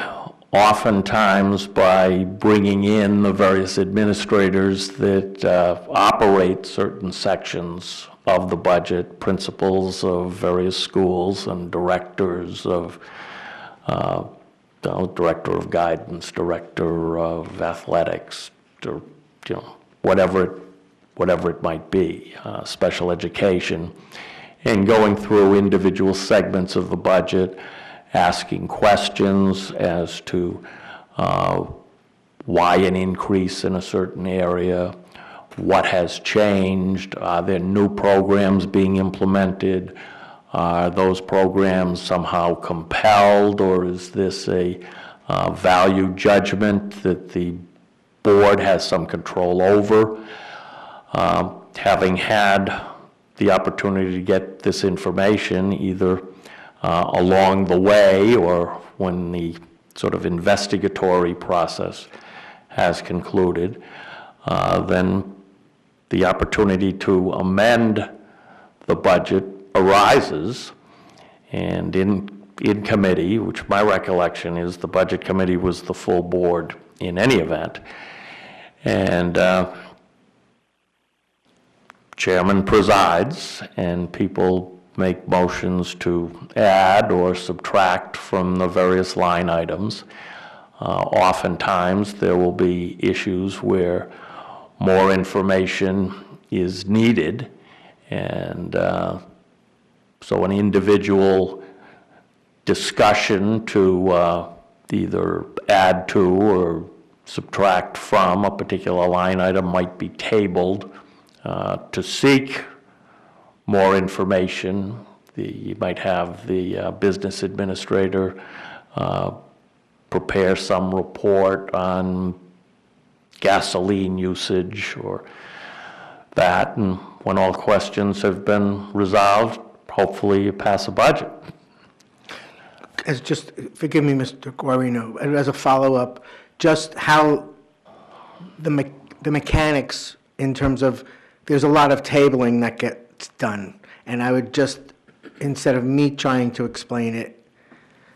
oftentimes by bringing in the various administrators that operate certain sections of the budget, principals of various schools and directors of, director of guidance, director of athletics, or, whatever it might be, special education, and going through individual segments of the budget, asking questions as to why an increase in a certain area, what has changed, are there new programs being implemented, are those programs somehow compelled, or is this a value judgment that the board has some control over? Having had the opportunity to get this information either along the way or when the sort of investigatory process has concluded, then the opportunity to amend the budget arises. And in committee, which my recollection is the budget committee was the full board in any event, and chairman presides, and people make motions to add or subtract from the various line items. Oftentimes, there will be issues where more information is needed, and so an individual discussion to either add to or subtract from a particular line item might be tabled to seek more information. You might have the business administrator prepare some report on gasoline usage or that, and when all questions have been resolved, hopefully you pass a budget. As just, forgive me, Mr. Guarino, as a follow-up, just how the mechanics in terms of, there's a lot of tabling that gets done, and I would just, instead of me trying to explain it,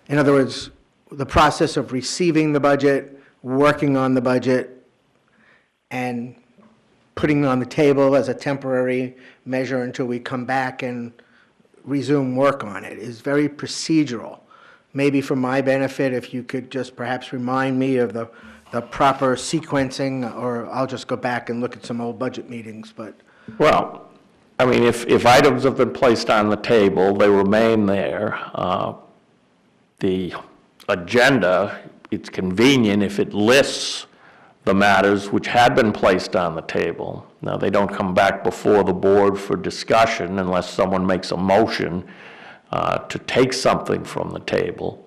in other words, the process of receiving the budget, working on the budget, and putting it on the table as a temporary measure until we come back and resume work on it is very procedural. Maybe for my benefit, if you could just perhaps remind me of the proper sequencing, or I'll just go back and look at some old budget meetings, but. Well, I mean, if items have been placed on the table, they remain there. The agenda, it's convenient if it lists the matters which had been placed on the table. Now, they don't come back before the board for discussion unless someone makes a motion to take something from the table.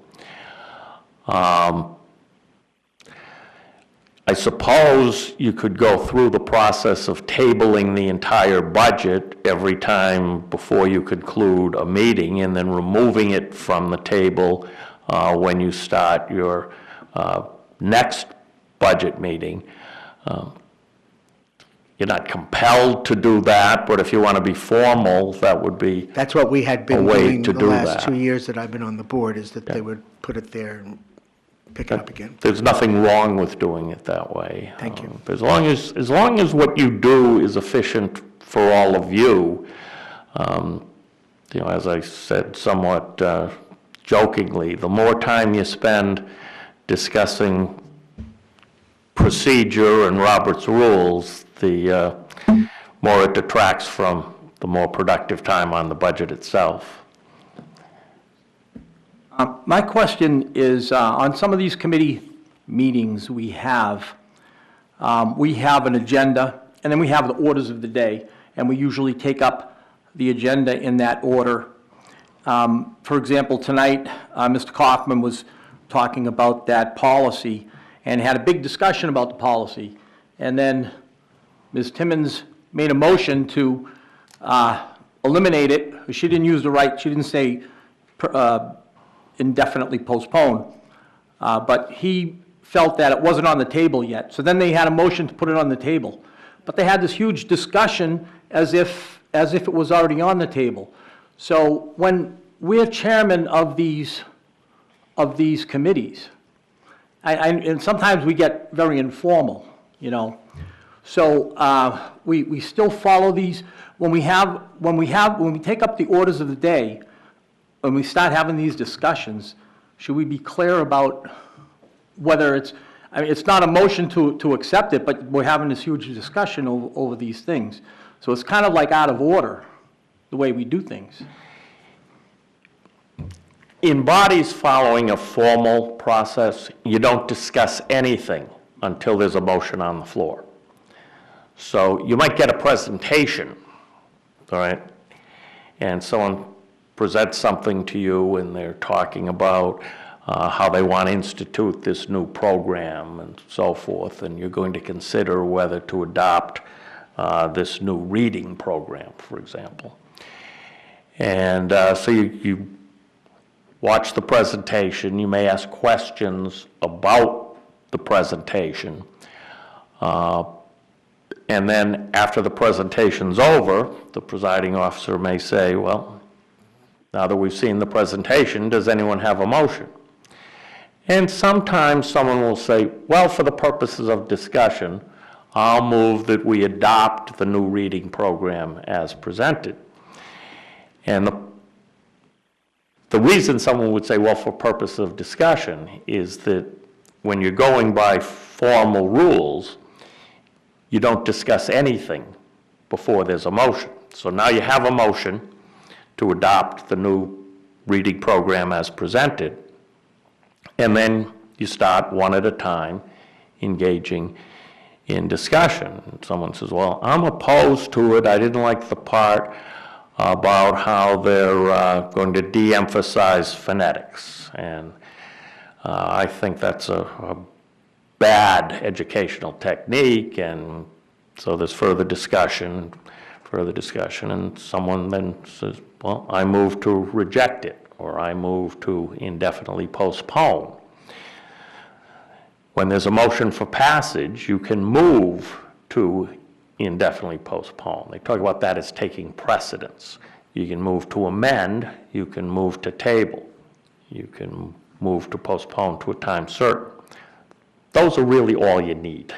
I suppose you could go through the process of tabling the entire budget every time before you conclude a meeting, and then removing it from the table when you start your next budget meeting. You're not compelled to do that, but if you want to be formal, that would be That's what we had been a way doing to the do last that. 2 years that I've been on the board, is that they would put it there and pick it up again. There's nothing wrong with doing it that way. Thank you. As long as what you do is efficient for all of you, as I said somewhat jokingly, the more time you spend discussing procedure and Robert's rules, the more it detracts from the more productive time on the budget itself. My question is, on some of these committee meetings we have an agenda, and then we have the orders of the day, and we usually take up the agenda in that order. For example, tonight, Mr. Kaufman was talking about that policy and had a big discussion about the policy. And then Ms. Timmons made a motion to eliminate it. She didn't use the right, she didn't say indefinitely postpone. But he felt that it wasn't on the table yet. So then they had a motion to put it on the table. But they had this huge discussion as if it was already on the table. So when we're chairman of these committees, and sometimes we get very informal, So we still follow these. When we take up the orders of the day, when we start having these discussions, should we be clear about whether it's not a motion to accept it, but we're having this huge discussion over these things. So it's kind of like out of order, the way we do things. In bodies following a formal process, you don't discuss anything until there's a motion on the floor. So you might get a presentation, all right, and someone presents something to you and they're talking about how they want to institute this new program and so forth, and you're going to consider whether to adopt this new reading program, for example. And so you watch the presentation, you may ask questions about the presentation, and then after the presentation's over, the presiding officer may say, well, now that we've seen the presentation, does anyone have a motion? And sometimes someone will say, well, for the purposes of discussion, I'll move that we adopt the new reading program as presented. And the reason someone would say, well, for purpose of discussion, is that when you're going by formal rules, you don't discuss anything before there's a motion. So now you have a motion to adopt the new reading program as presented, and then you start one at a time engaging in discussion. And someone says, well, I'm opposed to it. I didn't like the part about how they're going to de-emphasize phonetics. And I think that's a bad educational technique, and so there's further discussion, and someone then says, well, I move to reject it, or I move to indefinitely postpone. When there's a motion for passage, you can move to indefinitely postpone. They talk about that as taking precedence. You can move to amend, you can move to table, you can move to postpone to a time certain. Those are really all you need.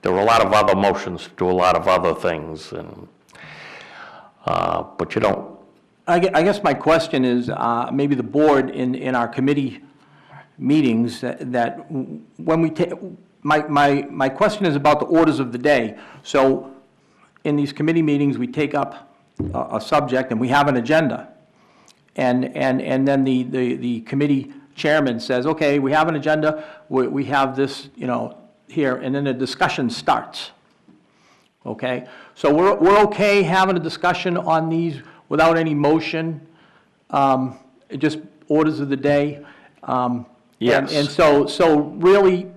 There are a lot of other motions to do a lot of other things, and but you don't. I guess my question is, maybe the board in our committee meetings, that when we take, my question is about the orders of the day. So in these committee meetings, we take up a subject and we have an agenda. And then the committee chairman says, okay, we have an agenda, we have this, here, and then the discussion starts. Okay? So we're okay having a discussion on these without any motion, just orders of the day. Yes. And so really,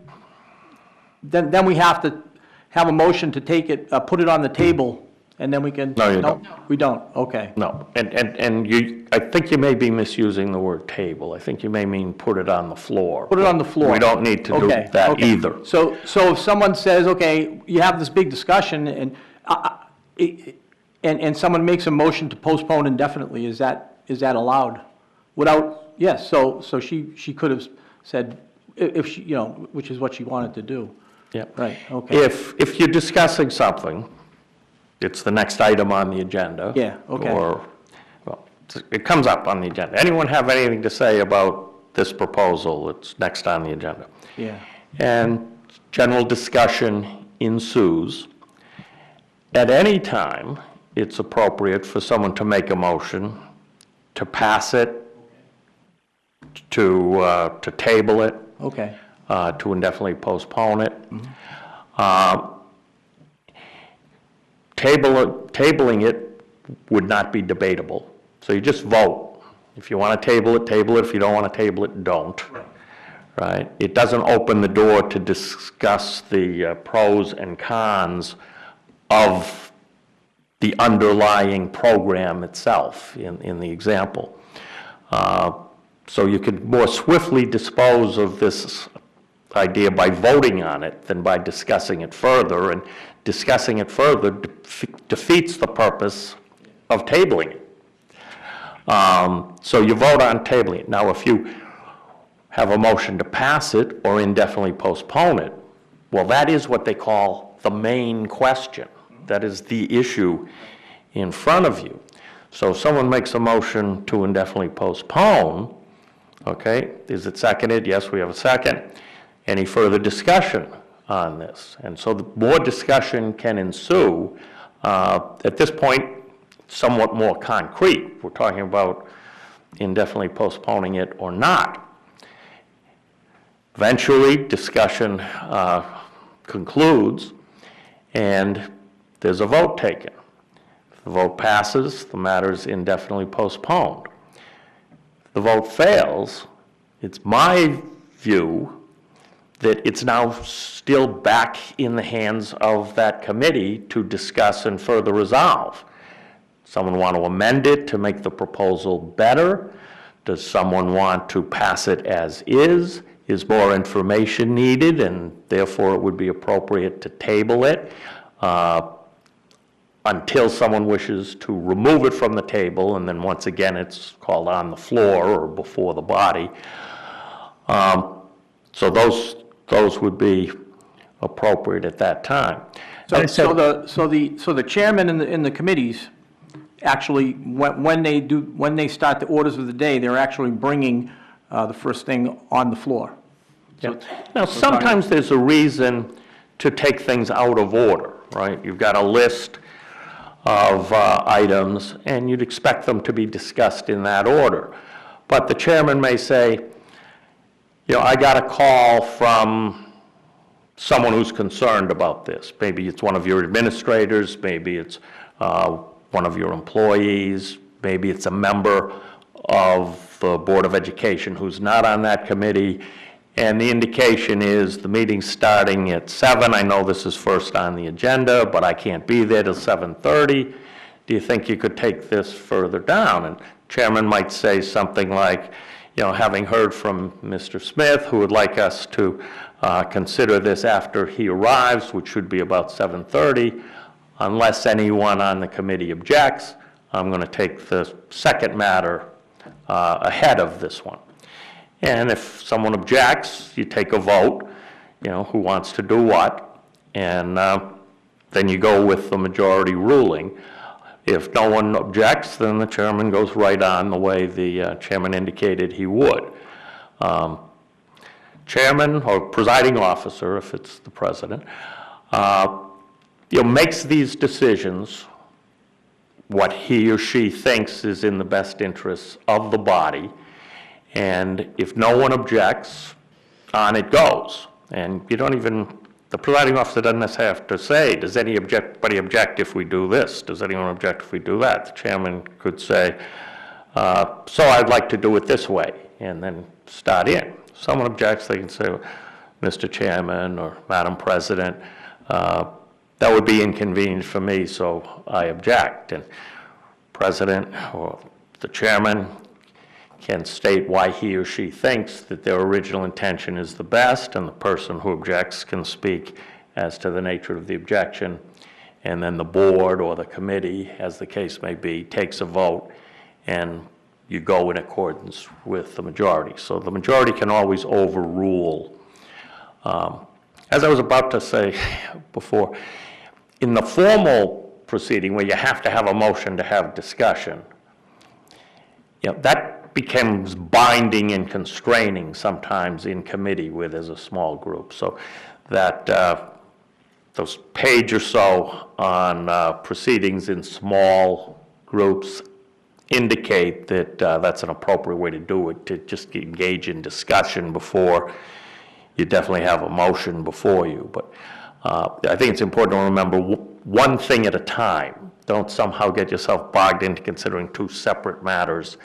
then we have to have a motion to take it, put it on the table, and then we can... No, you don't. We don't, okay. No, and you, I think you may be misusing the word table. I think you may mean put it on the floor. Put it on the floor. We don't need to do Okay, that okay. either. So if someone says, okay, you have this big discussion, and someone makes a motion to postpone indefinitely, is that allowed? Without, yes, so she could have said, if she, which is what she wanted to do. Yeah. Right, okay. If you're discussing something, it's the next item on the agenda. Yeah, okay. Or, well, it comes up on the agenda. Anyone have anything to say about this proposal? It's next on the agenda. Yeah. And general discussion ensues. At any time, it's appropriate for someone to make a motion, to pass it, to table it, Okay, to indefinitely postpone it. Tabling it would not be debatable. So you just vote. If you want to table it, table it. If you don't want to table it, don't. Right? It doesn't open the door to discuss the pros and cons of the underlying program itself in the example. So you could more swiftly dispose of this idea by voting on it than by discussing it further, and discussing it further defeats the purpose of tabling it. So you vote on tabling it. Now, if you have a motion to pass it or indefinitely postpone it, well, that is what they call the main question. That is the issue in front of you. So if someone makes a motion to indefinitely postpone, okay, is it seconded? Yes, we have a second. Any further discussion on this? And so the more discussion can ensue. At this point, somewhat more concrete. We're talking about indefinitely postponing it or not. Eventually, discussion concludes, and there's a vote taken. If the vote passes, the matter is indefinitely postponed. If the vote fails, it's my view that it's now still back in the hands of that committee to discuss and further resolve. Someone want to amend it to make the proposal better? Does someone want to pass it as is? Is more information needed, and therefore it would be appropriate to table it until someone wishes to remove it from the table, and then once again it's called on the floor or before the body. So those would be appropriate at that time. so the chairman in the committees, actually, when they start the orders of the day, they're actually bringing the first thing on the floor. So Now, sometimes there's a reason to take things out of order, right? You've got a list of items, and you'd expect them to be discussed in that order. But the chairman may say, I got a call from someone who's concerned about this. Maybe it's one of your administrators, maybe it's one of your employees, maybe it's a member of the Board of Education who's not on that committee, and the indication is the meeting's starting at 7. I know this is first on the agenda, but I can't be there till 7:30. Do you think you could take this further down? And chairman might say something like, having heard from Mr. Smith, who would like us to consider this after he arrives, which should be about 7:30, unless anyone on the committee objects, I'm going to take the second matter ahead of this one. And if someone objects, you take a vote, who wants to do what, and then you go with the majority ruling. If no one objects, then the chairman goes right on the way the chairman indicated he would. Chairman or presiding officer, if it's the president, makes these decisions, what he or she thinks is in the best interests of the body, and if no one objects, on it goes. And the presiding officer doesn't necessarily have to say, does anybody object if we do this? Does anyone object if we do that? The chairman could say, so I'd like to do it this way, and then start in. If someone objects, they can say, Mr. Chairman or Madam President, that would be inconvenient for me, so I object. And President or the Chairman can state why he or she thinks that their original intention is the best, and the person who objects can speak as to the nature of the objection, and then the board or the committee, as the case may be, takes a vote, and you go in accordance with the majority. So the majority can always overrule. As I was about to say before, in the formal proceeding where you have to have a motion to have discussion, that becomes binding and constraining sometimes in committee where there's a small group. So that those page or so on proceedings in small groups indicate that that's an appropriate way to do it, to just engage in discussion before you definitely have a motion before you. But I think it's important to remember one thing at a time. Don't somehow get yourself bogged into considering two separate matters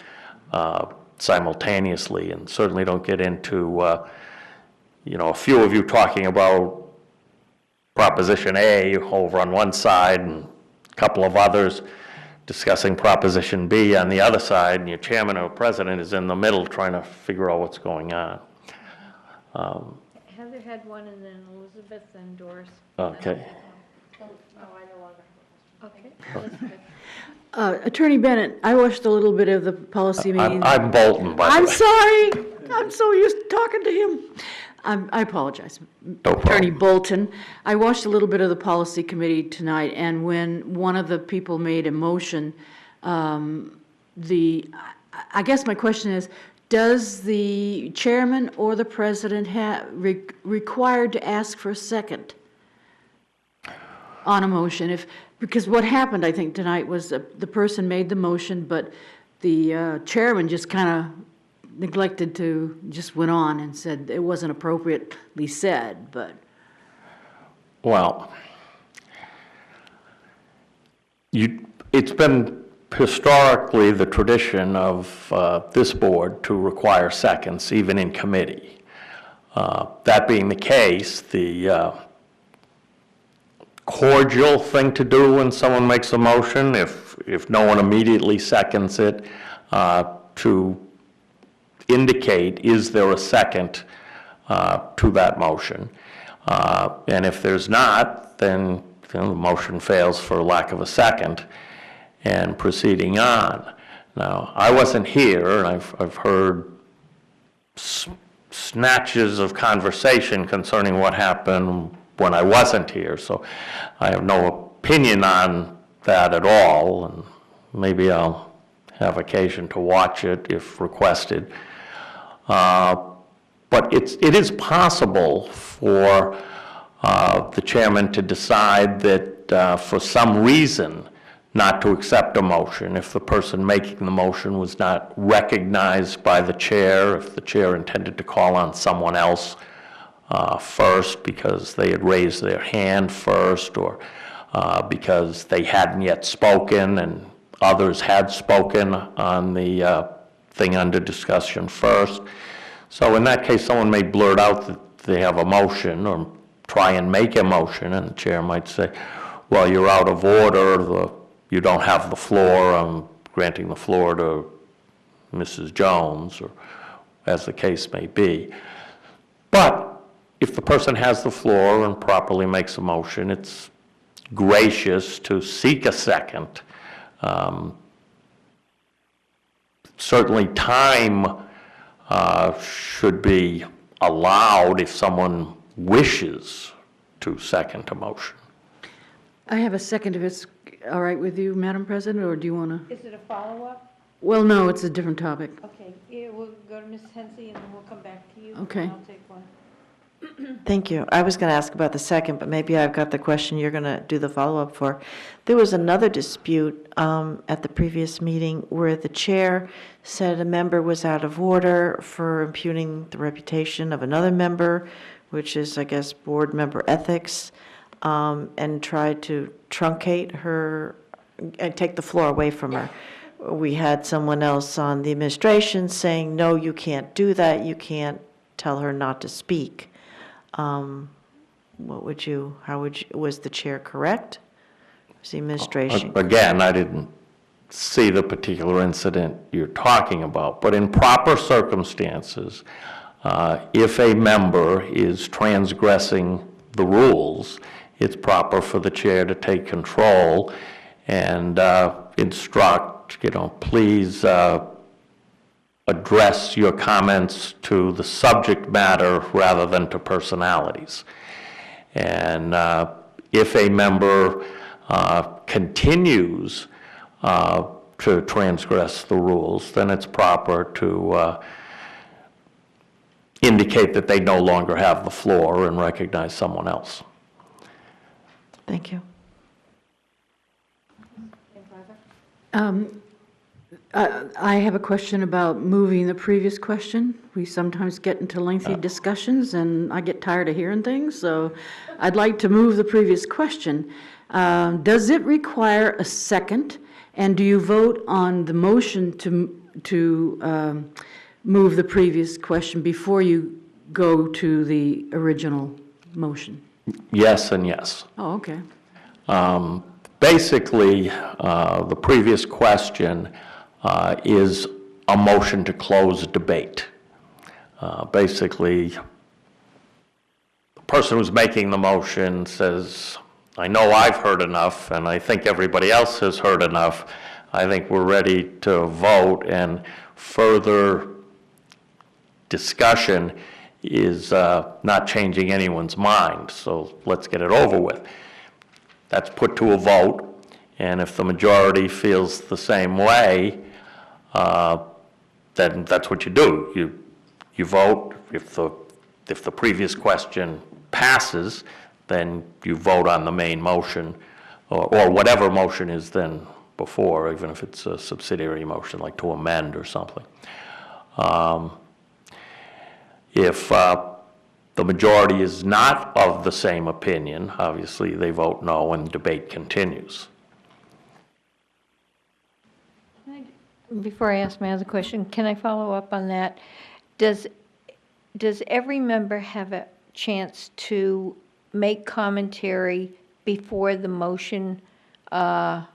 simultaneously, and certainly don't get into, a few of you talking about Proposition A over on one side and a couple of others discussing Proposition B on the other side, and your chairman or president is in the middle trying to figure out what's going on. Heather had one, and then Elizabeth, then Doris. Okay. Oh, I no longer have a question. Okay, Elizabeth. Attorney Bennett, I watched a little bit of the policy meeting. I'm Bolton, by the way. I'm sorry. I'm so used to talking to him. I apologize. Attorney Bolton. I watched a little bit of the policy committee tonight, and when one of the people made a motion, I guess my question is, does the chairman or the president required to ask for a second on a motion? Because what happened, I think, tonight was the person made the motion, but the chairman just kind of neglected to, just went on and said it wasn't appropriately said, but. Well, it's been historically the tradition of this board to require seconds, even in committee. That being the case, the cordial thing to do when someone makes a motion, if no one immediately seconds it, to indicate, is there a second to that motion? And if there's not, then the motion fails for lack of a second and proceeding on. Now, I wasn't here, and I've heard snatches of conversation concerning what happened when I wasn't here, so I have no opinion on that at all, and maybe I'll have occasion to watch it if requested. But it is possible for the chairman to decide that for some reason not to accept a motion if the person making the motion was not recognized by the chair, if the chair intended to call on someone else first because they had raised their hand first, or because they hadn't yet spoken and others had spoken on the thing under discussion first. So in that case, someone may blurt out that they have a motion or try and make a motion, and the chair might say, well, you're out of order, you don't have the floor, I'm granting the floor to Mrs. Jones, or as the case may be. But if the person has the floor and properly makes a motion, it's gracious to seek a second. Certainly time should be allowed if someone wishes to second a motion. I have a second, if it's all right with you, Madam President, or do you want to? Is it a follow-up? Well, no, it's a different topic. Okay, yeah, we'll go to Ms. Hensy, and then we'll come back to you. Okay. And I'll take one. Thank you. I was going to ask about the second, but maybe I've got the question you're going to do the follow-up for. There was another dispute at the previous meeting where the chair said a member was out of order for impugning the reputation of another member, which is, I guess, board member ethics, and tried to truncate her and take the floor away from her. We had someone else on the administration saying, no, you can't do that. You can't tell her not to speak. was the chair correct? Was the administration? Again, I didn't see the particular incident you're talking about, but in proper circumstances, if a member is transgressing the rules, it's proper for the chair to take control and instruct, please address your comments to the subject matter rather than to personalities. And if a member continues to transgress the rules, then it's proper to indicate that they no longer have the floor and recognize someone else. Thank you. I have a question about moving the previous question. We sometimes get into lengthy discussions, and I get tired of hearing things, so I'd like to move the previous question. Does it require a second, and do you vote on the motion to move the previous question before you go to the original motion? Yes and yes. Oh, okay. Basically, the previous question is a motion to close debate. Basically, the person who's making the motion says, I know I've heard enough, and I think everybody else has heard enough. I think we're ready to vote, and further discussion is not changing anyone's mind, so let's get it over with. That's put to a vote, and if the majority feels the same way, then that's what you do. You vote. If the previous question passes, then you vote on the main motion, or whatever motion is then before, even if it's a subsidiary motion, like to amend or something. If the majority is not of the same opinion, obviously they vote no and debate continues. Before I ask my other question, can I follow up on that? Does every member have a chance to make commentary before the motion? That's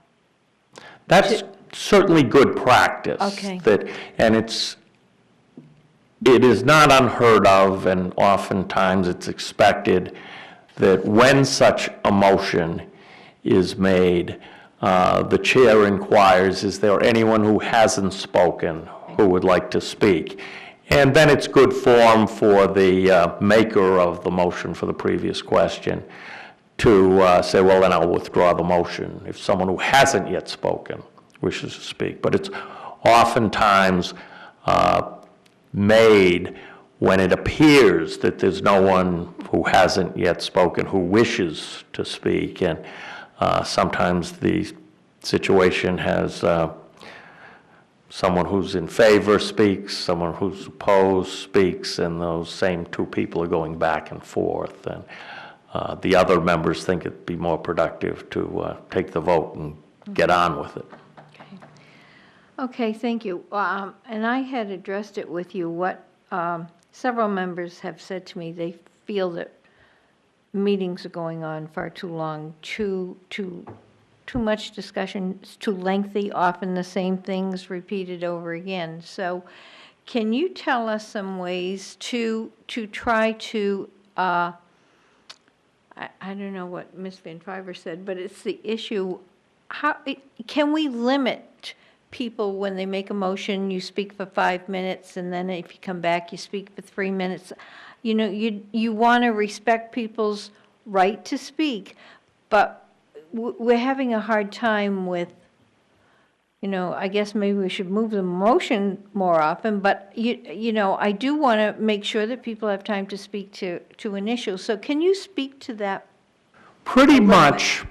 certainly good practice. Okay. And it is not unheard of, and oftentimes it's expected that when such a motion is made, the chair inquires, is there anyone who hasn't spoken who would like to speak? And then it's good form for the maker of the motion for the previous question to say, well, then I'll withdraw the motion if someone who hasn't yet spoken wishes to speak. But it's oftentimes made when it appears that there's no one who hasn't yet spoken who wishes to speak. And sometimes the situation has someone who's in favor speaks, someone who's opposed speaks, and those same two people are going back and forth. And the other members think it'd be more productive to take the vote and get on with it. Okay, thank you. And I had addressed it with you. What several members have said to me, they feel that meetings are going on far too long, too much discussion, it's too lengthy, often the same things repeated over again. So can you tell us some ways to try to, I don't know what Ms. Van Fiver said, but it's the issue, can we limit people when they make a motion, you speak for 5 minutes, and then if you come back, you speak for 3 minutes? You know, you want to respect people's right to speak, but we're having a hard time with, I guess maybe we should move the motion more often, but, I do want to make sure that people have time to speak to an issue. So can you speak to that? Pretty much,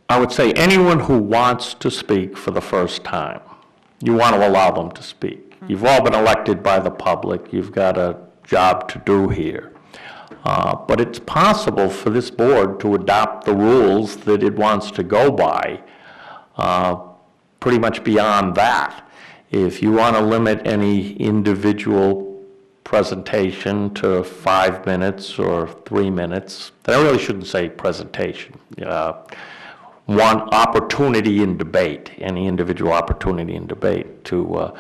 I would say anyone who wants to speak for the first time, you want to allow them to speak. You've all been elected by the public. You've got a job to do here. But it's possible for this board to adopt the rules that it wants to go by pretty much beyond that. If you want to limit any individual presentation to 5 minutes or 3 minutes. I really shouldn't say presentation. One opportunity in debate, any individual opportunity in debate to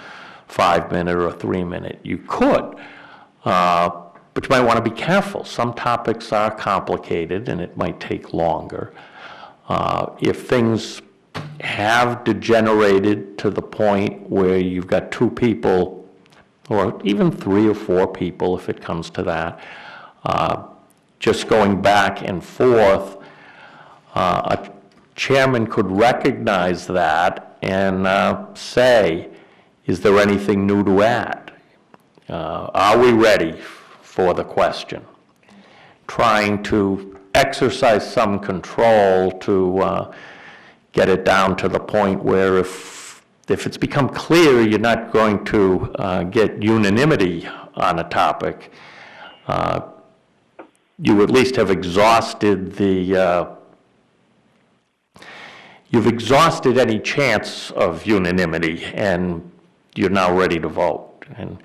5 minute or 3 minute. You could, but you might want to be careful. Some topics are complicated and it might take longer. If things have degenerated to the point where you've got 2 people, or even 3 or 4 people if it comes to that, just going back and forth, a chairman could recognize that and say, is there anything new to add? Are we ready for the question? Trying to exercise some control to get it down to the point where if it's become clear you're not going to get unanimity on a topic, you at least have exhausted you've exhausted any chance of unanimity, and you're now ready to vote. And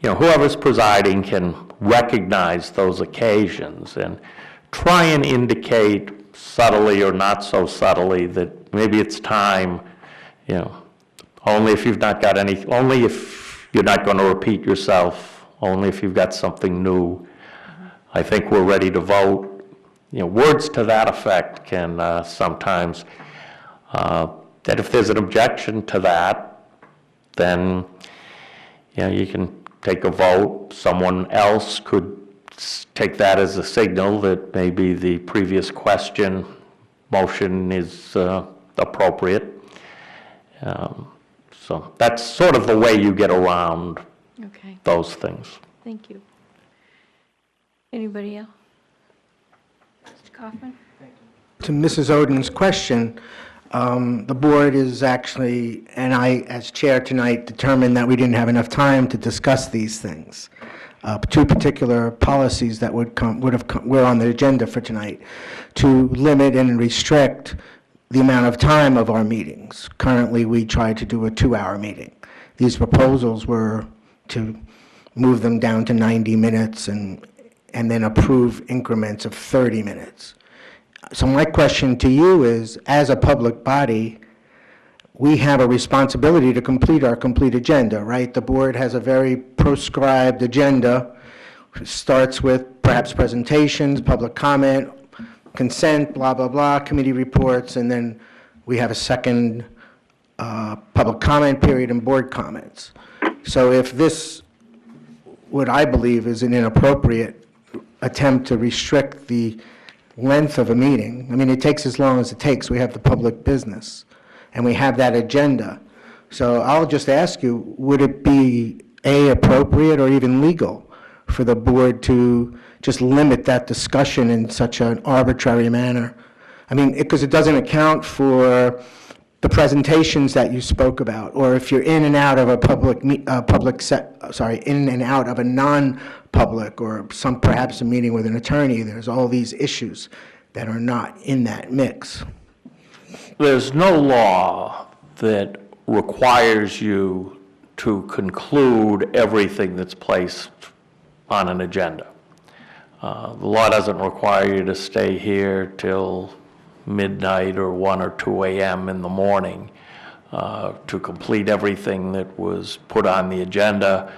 whoever's presiding can recognize those occasions and try and indicate subtly or not so subtly that maybe it's time, only if you've not got only if you're not going to repeat yourself, only if you've got something new. I think we're ready to vote. Words to that effect can sometimes, that if there's an objection to that, then, you can take a vote. Someone else could take that as a signal that maybe the previous motion is appropriate. So that's sort of the way you get around those things. Thank you. Anybody else? Mr. Kaufman? To Mrs. Oden's question, the board is actually, and I, as chair tonight, determined that we didn't have enough time to discuss these things. 2 particular policies that were on the agenda for tonight, to limit and restrict the amount of time of our meetings. Currently, we try to do a 2-hour meeting. These proposals were to move them down to 90 minutes and then approve increments of 30 minutes. So my question to you is, as a public body, we have a responsibility to complete our complete agenda, right? The board has a very proscribed agenda. It starts with perhaps presentations, public comment, consent, blah, blah, blah, committee reports, and then we have a second public comment period and board comments. So if this, what I believe is an inappropriate attempt to restrict the length of a meeting, I mean, it takes as long as it takes. We have the public business, and we have that agenda. So I'll just ask you, would it be, A, appropriate or even legal for the board to just limit that discussion in such an arbitrary manner? I mean, because it doesn't account for the presentations that you spoke about, or if you're in and out of a in and out of a non-public, or perhaps a meeting with an attorney, there's all these issues that are not in that mix. There's no law that requires you to conclude everything that's placed on an agenda. The law doesn't require you to stay here till midnight or 1 or 2 a.m. in the morning to complete everything that was put on the agenda.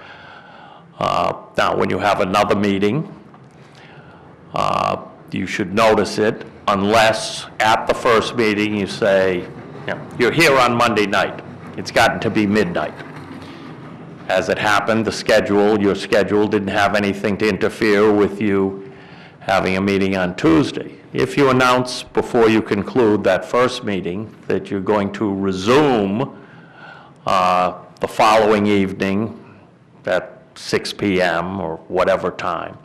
Now, when you have another meeting, you should notice it, unless at the first meeting you say, you're here on Monday night. It's gotten to be midnight. As it happened, your schedule didn't have anything to interfere with you having a meeting on Tuesday. If you announce before you conclude that first meeting that you're going to resume the following evening at 6 p.m. or whatever time,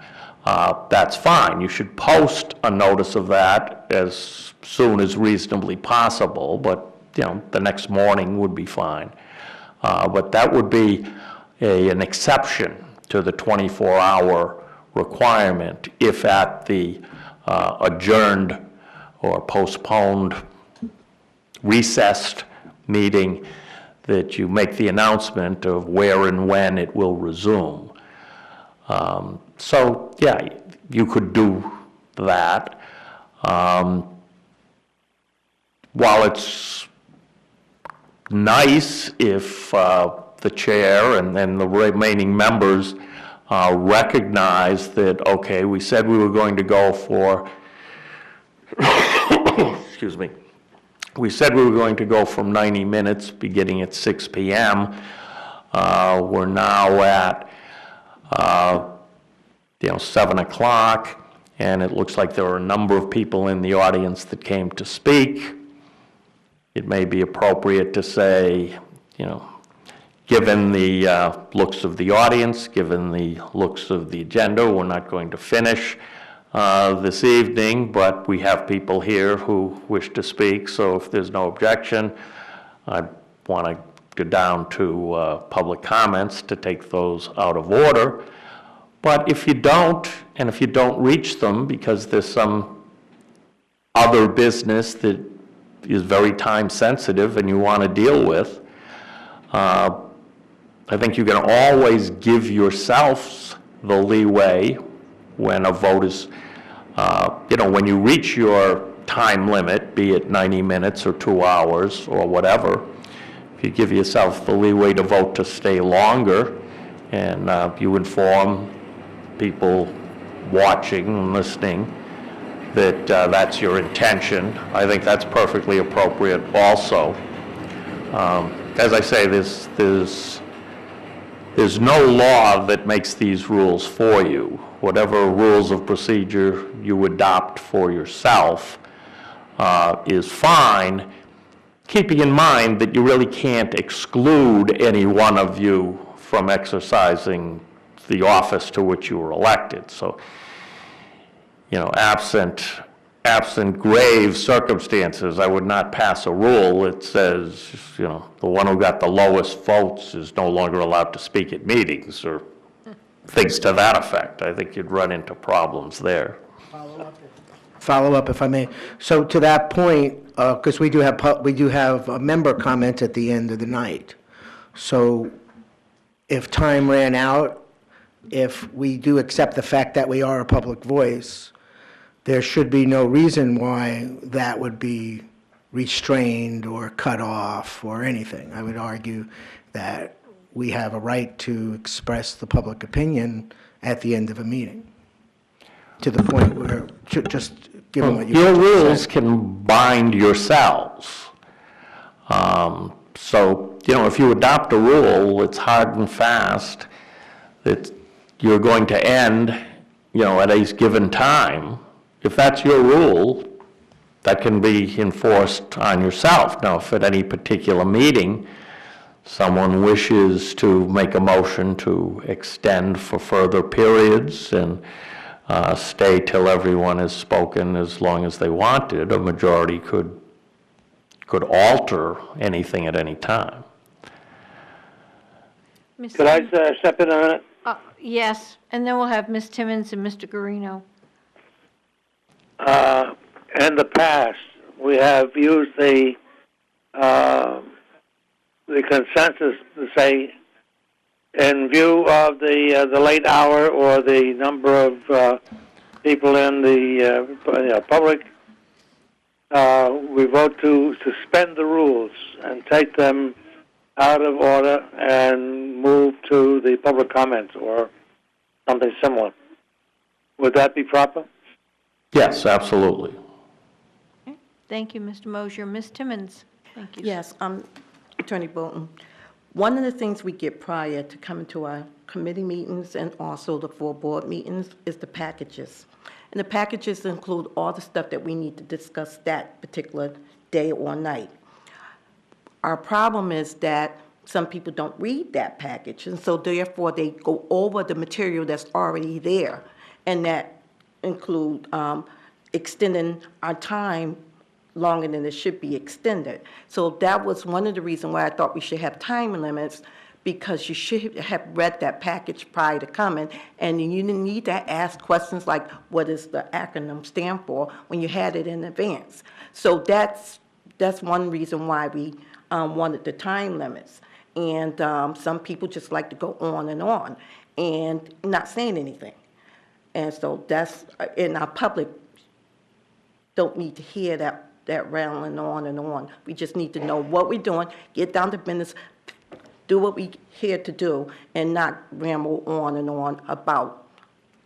that's fine. You should post a notice of that as soon as reasonably possible, but the next morning would be fine. But that would be an exception to the 24-hour requirement if at the adjourned or postponed, recessed meeting that you make the announcement of where and when it will resume. So, yeah, you could do that. While it's nice if the chair and then the remaining members recognize that, okay, we said we were going to go for, excuse me, we said we were going to go from 90 minutes beginning at 6 p.m. We're now at 7 o'clock, and it looks like there are a number of people in the audience that came to speak. It may be appropriate to say, given the looks of the audience, given the looks of the agenda, we're not going to finish this evening, but we have people here who wish to speak, so if there's no objection, I want to go down to public comments to take those out of order. But if you don't, and if you don't reach them because there's some other business that is very time sensitive and you want to deal with, I think you can always give yourselves the leeway when a vote is, when you reach your time limit, be it 90 minutes or 2 hours or whatever, if you give yourself the leeway to vote to stay longer and you inform people watching and listening that that's your intention, I think that's perfectly appropriate also. As I say, there's no law that makes these rules for you. Whatever rules of procedure you adopt for yourself is fine, keeping in mind that you really can't exclude any one of you from exercising the office to which you were elected. So, absent grave circumstances, I would not pass a rule that says, the one who got the lowest votes is no longer allowed to speak at meetings, or things to that effect. I think you'd run into problems there. Follow up, if I may. So to that point, because we do have a member comment at the end of the night. So if time ran out, if we do accept the fact that we are a public voice, there should be no reason why that would be restrained or cut off or anything. I would argue that we have a right to express the public opinion at the end of a meeting, to the point where, just given what you Your just rules said. can bind yourselves. So, if you adopt a rule, it's hard and fast that you're going to end, at a given time. If that's your rule, that can be enforced on yourself. Now, if at any particular meeting, someone wishes to make a motion to extend for further periods and stay till everyone has spoken as long as they wanted, a majority could alter anything at any time. Could I step in a minute? Yes, and then we'll have Ms. Timmons and Mr. Guarino. In the past, we have used the consensus to say, in view of the late hour or the number of people in the public, we vote to suspend the rules and take them out of order and move to the public comments or something similar. Would that be proper? Yes, absolutely. Okay. Thank you, Mr. Mosier. Ms. Timmons, thank you. Yes, Attorney Bolton. One of the things we get prior to coming to our committee meetings and also the full board meetings is the packages. And the packages include all the stuff that we need to discuss that particular day or night. Our problem is that some people don't read that package, and so therefore they go over the material that's already there, and that include extending our time longer than it should be extended. So that was one of the reasons why I thought we should have time limits, because you should have read that package prior to coming, and you didn't need to ask questions like, what does the acronym stand for, when you had it in advance. So that's one reason why we wanted the time limits. And some people just like to go on and not saying anything. And so that's, in our public, don't need to hear that rambling on and on. We just need to know what we're doing, get down to business, do what we're here to do, and not ramble on and on about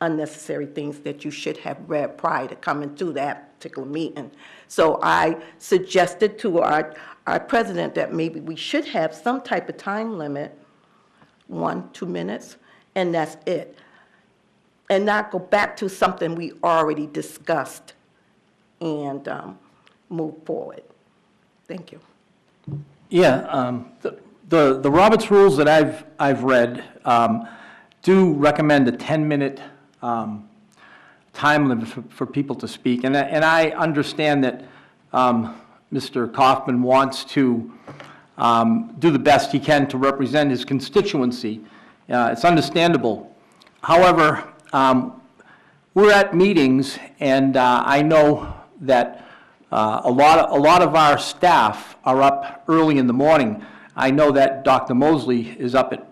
unnecessary things that you should have read prior to coming to that particular meeting. So I suggested to our president that maybe we should have some type of time limit, 1-2 minutes, and that's it. And not go back to something we already discussed and move forward. Thank you. Yeah, the Roberts rules that I've read do recommend a 10-minute time limit for people to speak, and I understand that Mr. Kaufman wants to do the best he can to represent his constituency. It's understandable. However, we're at meetings, and I know that a lot of our staff are up early in the morning. I know that Dr. Mosley is up at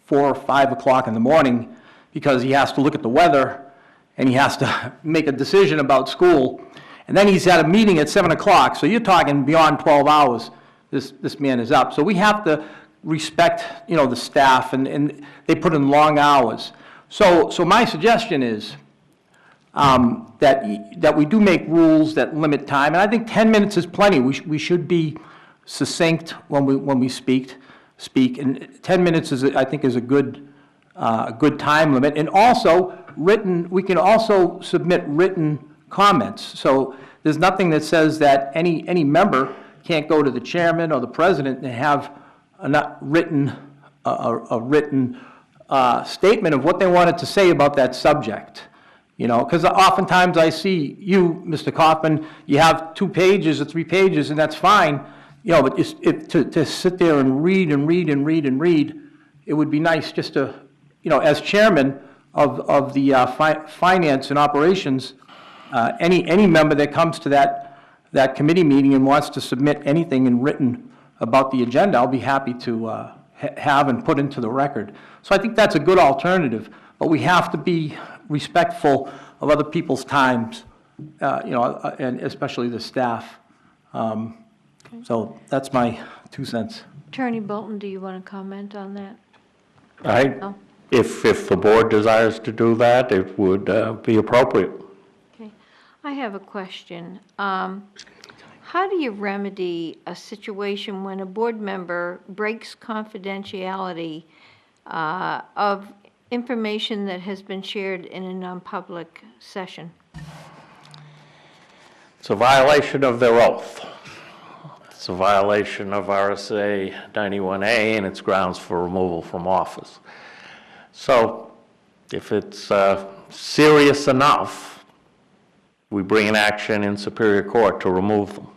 4 or 5 o'clock in the morning because he has to look at the weather and he has to make a decision about school. And then he's at a meeting at 7 o'clock, so you're talking beyond 12 hours this man is up. So we have to respect, the staff, and they put in long hours. So my suggestion is that we do make rules that limit time, and I think 10 minutes is plenty. We should be succinct when we speak, and 10 minutes I think is a good time limit. And also we can also submit written comments. So there's nothing that says that any member can't go to the chairman or the president and have a written statement of what they wanted to say about that subject. Because oftentimes I see you, Mr. Kaufman, you have 2 pages or 3 pages, and that's fine. But to sit there and read, it would be nice just to, as chairman of the finance and operations, any member that comes to that committee meeting and wants to submit anything in written about the agenda, I'll be happy to have and put into the record. So I think that's a good alternative, but we have to be respectful of other people's times, and especially the staff. So that's my 2 cents. Attorney Bolton, do you want to comment on that? No? If the board desires to do that, it would be appropriate. Okay. I have a question. How do you remedy a situation when a board member breaks confidentiality of information that has been shared in a non-public session? It's a violation of their oath. It's a violation of RSA 91A, and it's grounds for removal from office. So if it's serious enough, we bring an action in Superior Court to remove them.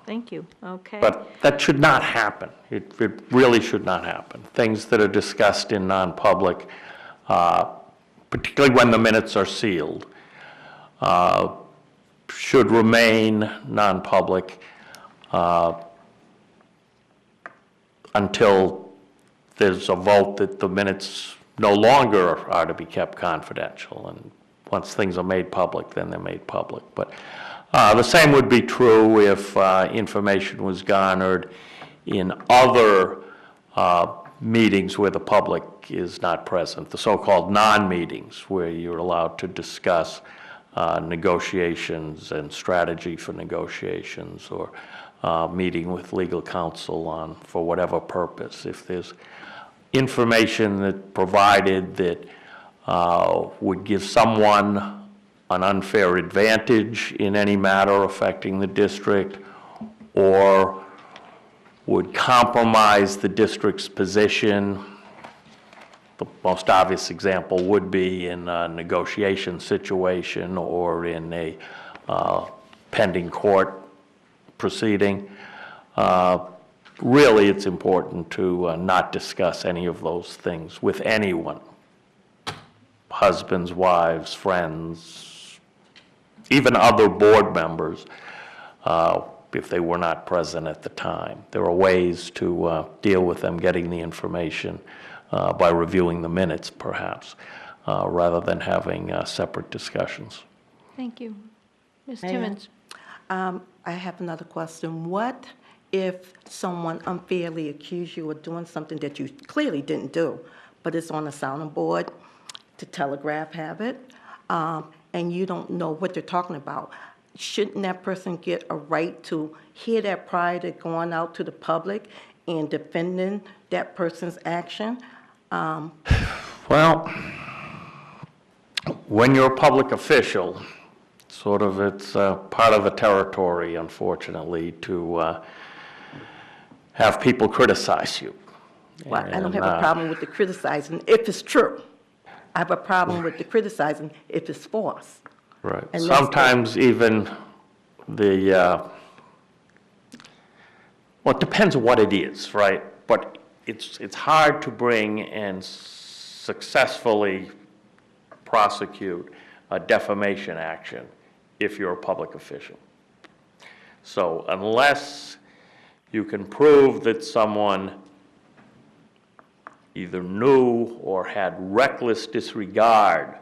Thank you. Okay. But that should not happen. It really should not happen. Things that are discussed in non-public, particularly when the minutes are sealed, should remain non-public until there's a vote that the minutes no longer are to be kept confidential. And once things are made public, then they're made public. But the same would be true if information was garnered in other meetings where the public is not present, the so-called non-meetings where you're allowed to discuss negotiations and strategy for negotiations, or meeting with legal counsel for whatever purpose. If there's information that provided that would give someone an unfair advantage in any matter affecting the district, or would compromise the district's position. The most obvious example would be in a negotiation situation or in a pending court proceeding. Really, it's important to not discuss any of those things with anyone. Husbands, wives, friends, even other board members, if they were not present at the time. There are ways to deal with them getting the information by reviewing the minutes, perhaps, rather than having separate discussions. Thank you. Ms. Mayor? Timmons? I have another question. What if someone unfairly accused you of doing something that you clearly didn't do, but it's on a sounding board to telegraph have it, and you don't know what they're talking about? Shouldn't that person get a right to hear that prior to going out to the public and defending that person's action? Well, when you're a public official, sort of it's part of the territory, unfortunately, to have people criticize you. Well, I don't have And, a problem with the criticizing if it's true. I have a problem with the criticizing if it's false. Right. And that's Sometimes even well, it depends what it is, right? But it's hard to bring and successfully prosecute a defamation action if you're a public official. So unless you can prove that someone either knew or had reckless disregard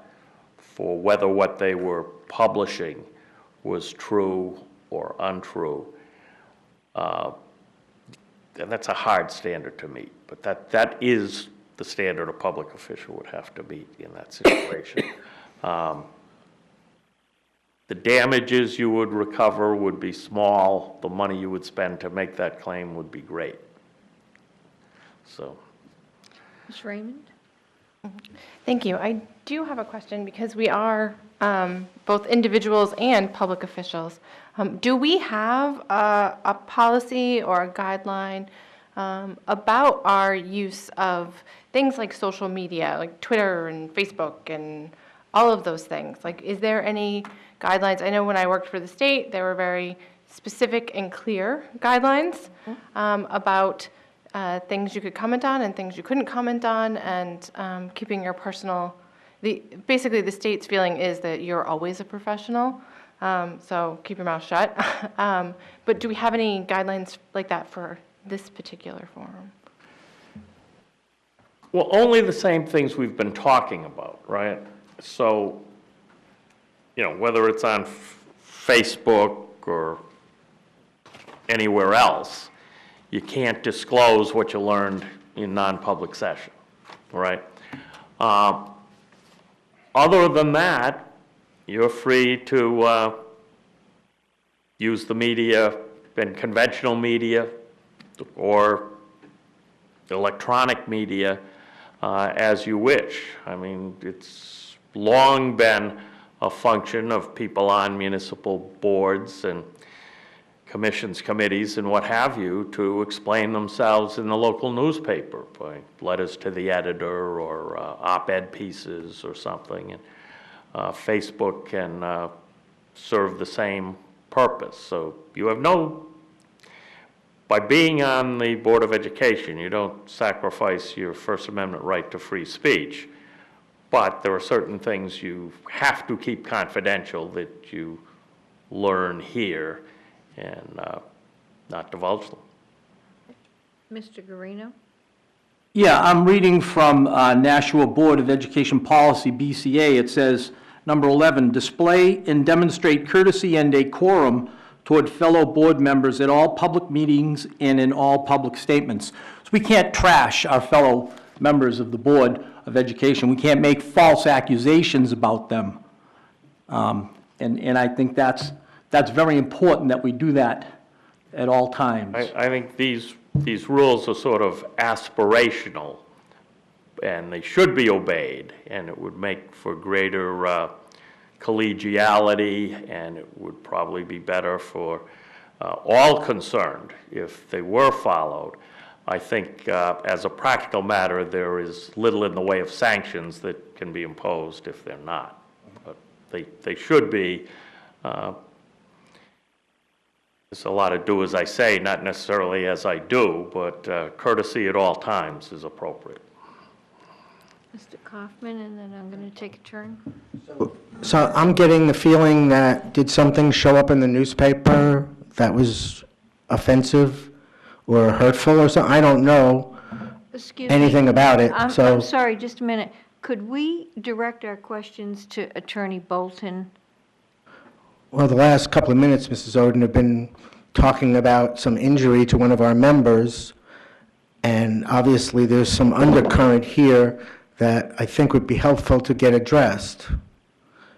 for whether what they were publishing was true or untrue, and that's a hard standard to meet. But that is the standard a public official would have to meet in that situation. The damages you would recover would be small. The money you would spend to make that claim would be great. So. Ms. Raymond? Thank you. I do have a question because we are both individuals and public officials. Do we have a policy or a guideline about our use of things like social media, like Twitter and Facebook and all of those things? Like, is there any guidelines? I know when I worked for the state, there were very specific and clear guidelines about things you could comment on and things you couldn't comment on, and keeping your personal, basically the state's feeling is that you're always a professional, so keep your mouth shut. But do we have any guidelines like that for this particular forum? Well, only the same things we've been talking about, right? So, whether it's on Facebook or anywhere else, you can't disclose what you learned in non-public session, right? Other than that, you're free to use the media and conventional media or electronic media as you wish. I mean, it's long been a function of people on municipal boards and commissions, committees, and what have you, to explain themselves in the local newspaper by letters to the editor or op-ed pieces or something. And Facebook can serve the same purpose. So you have by being on the Board of Education, you don't sacrifice your First Amendment right to free speech, but there are certain things you have to keep confidential that you learn here and not divulge them. Mr. Guarino? Yeah, I'm reading from Nashua Board of Education Policy, BCA. It says, number 11, display and demonstrate courtesy and decorum toward fellow board members at all public meetings and in all public statements. So we can't trash our fellow members of the Board of Education. We can't make false accusations about them. And I think that's very important that we do that at all times. I think these rules are sort of aspirational, and they should be obeyed, and it would make for greater collegiality, and it would probably be better for all concerned if they were followed. I think as a practical matter, there is little in the way of sanctions that can be imposed if they're not. But they should be. There's a lot of do as I say, not necessarily as I do, but courtesy at all times is appropriate. Mr. Kaufman, and then I'm going to take a turn. So I'm getting the feeling that, did something show up in the newspaper that was offensive or hurtful or something. I don't know Excuse me. anything about it, I'm so. sorry, just a minute. Could we direct our questions to Attorney Bolton? Well, the last couple of minutes, Mrs. Oden, have been talking about some injury to one of our members, and obviously there's some undercurrent here that I think would be helpful to get addressed.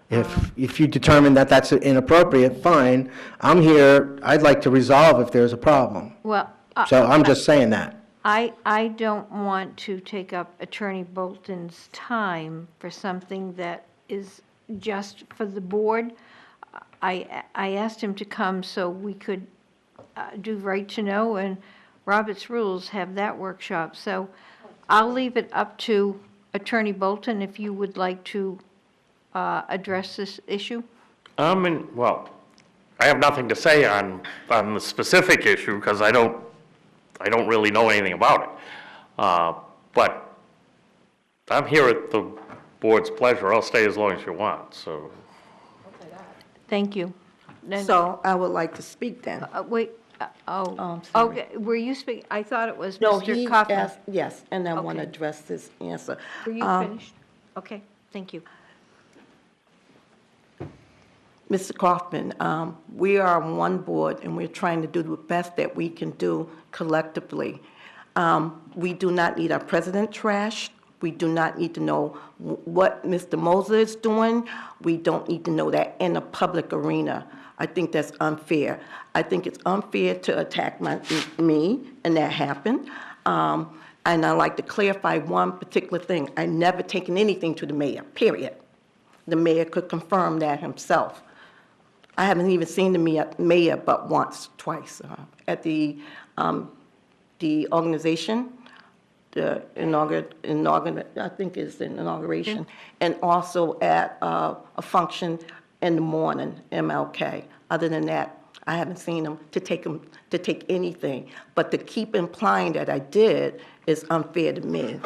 If you determine that that's inappropriate, fine. I'm here, I'd like to resolve if there's a problem. Well, So I'm just saying that. I don't want to take up Attorney Bolton's time for something that is just for the board. I asked him to come so we could do right to know, and Robert's Rules have that workshop. So I'll leave it up to Attorney Bolton if you would like to address this issue. Well, I have nothing to say on the specific issue because I don't really know anything about it. But I'm here at the board's pleasure. I'll stay as long as you want, so. Thank you. Then- So I would like to speak then. Wait, I'm sorry. okay, were you speaking? I thought it was No, Mr. he Kaufman. asked, yes, and I want to Okay. address this answer. Were you finished? Okay, thank you. Mr. Kaufman, we are on one board, and we're trying to do the best that we can do collectively. We do not need our president trashed. We do not need to know what Mr. Moser is doing. We don't need to know that in a public arena. I think that's unfair. I think it's unfair to attack me, and that happened. And I'd like to clarify one particular thing. I never taken anything to the mayor, period. The mayor could confirm that himself. I haven't even seen the mayor but once, twice, at the organization, the I think it's an inauguration, and also at a function in the morning, MLK. Other than that, I haven't seen him to take anything. But to keep implying that I did is unfair to me.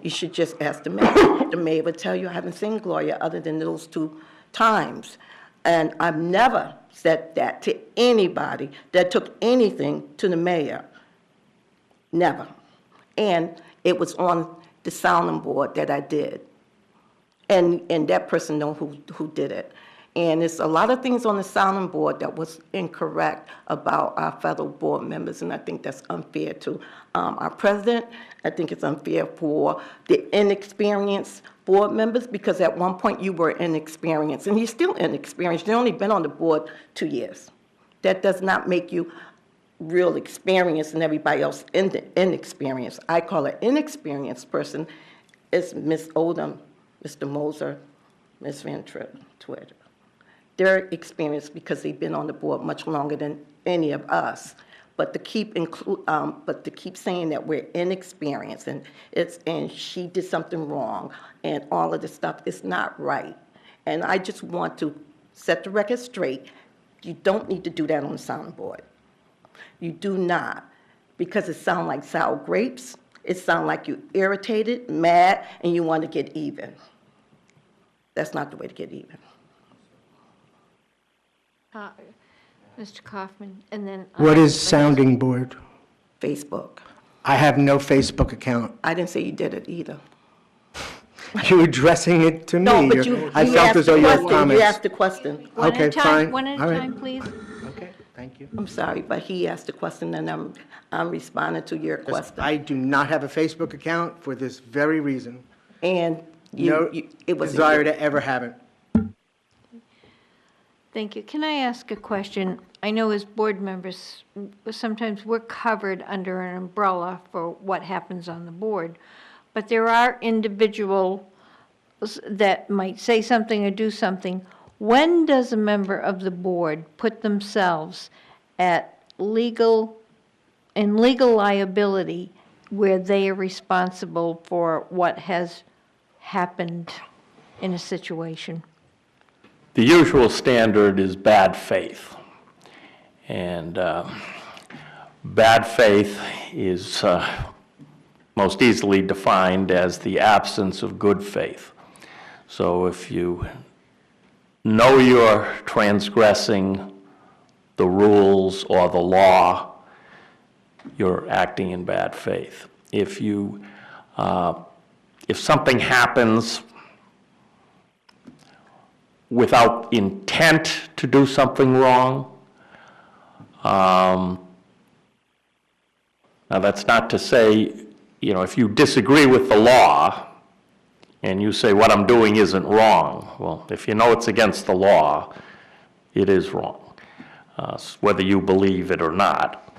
You should just ask the mayor. The mayor would tell you I haven't seen Gloria other than those 2 times. And I've never said that to anybody that took anything to the mayor. Never. And it was on the sounding board that I did. And that person know who did it. And there's a lot of things on the sounding board that was incorrect about our federal board members, and I think that's unfair to our president. I think it's unfair for the inexperienced board members, because at one point you were inexperienced, and you're still inexperienced. You've only been on the board 2 years. That does not make you real experienced and everybody else inexperienced. I call an inexperienced person is Ms. Odom, Mr. Moser, Ms. Van Twitter. They're experienced because they've been on the board much longer than any of us. But to keep saying that we're inexperienced and she did something wrong and all of this stuff is not right. And I just want to set the record straight. You don't need to do that on the sounding board. You do not, because it sounds like sour grapes. It sounds like you're irritated, mad, and you want to get even. That's not the way to get even. Mr. Kaufman, and then. What is sounding board? Facebook. I have no Facebook account. I didn't say you did it either. You're addressing it to me. No, but you I felt asked as though the you had question. You comments. asked the question. One at Okay, a time, fine. one at All a right. time, please. Okay, thank you. I'm sorry, but he asked the question, and I'm responding to your question. I do not have a Facebook account for this very reason. And No it was desire to ever have it. Thank you. Can I ask a question? I know as board members, sometimes we're covered under an umbrella for what happens on the board, but there are individuals that might say something or do something. When does a member of the board put themselves at legal liability where they are responsible for what has happened in a situation? The usual standard is bad faith. And bad faith is most easily defined as the absence of good faith. So if you know you're transgressing the rules or the law, you're acting in bad faith. If something happens without intent to do something wrong, now that's not to say, if you disagree with the law and you say what I'm doing isn't wrong, well, if you know it's against the law, it is wrong, whether you believe it or not.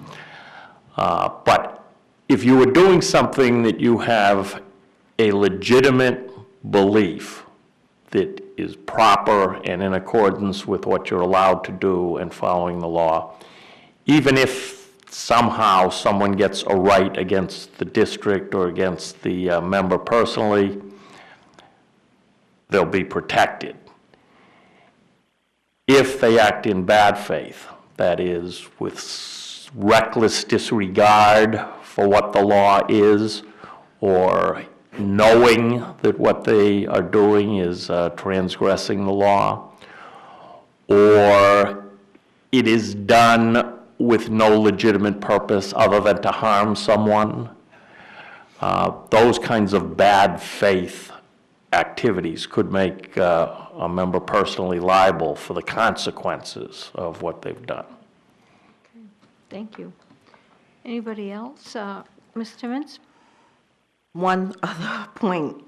But if you are doing something that you have a legitimate belief that is proper and in accordance with what you're allowed to do and following the law, even if somehow someone gets a right against the district or against the member personally, they'll be protected. If they act in bad faith, that is, with reckless disregard for what the law is, or knowing that what they are doing is transgressing the law, or it is done with no legitimate purpose other than to harm someone, those kinds of bad faith activities could make a member personally liable for the consequences of what they've done. Okay. Thank you. Anybody else? Ms. Timmons? One other point.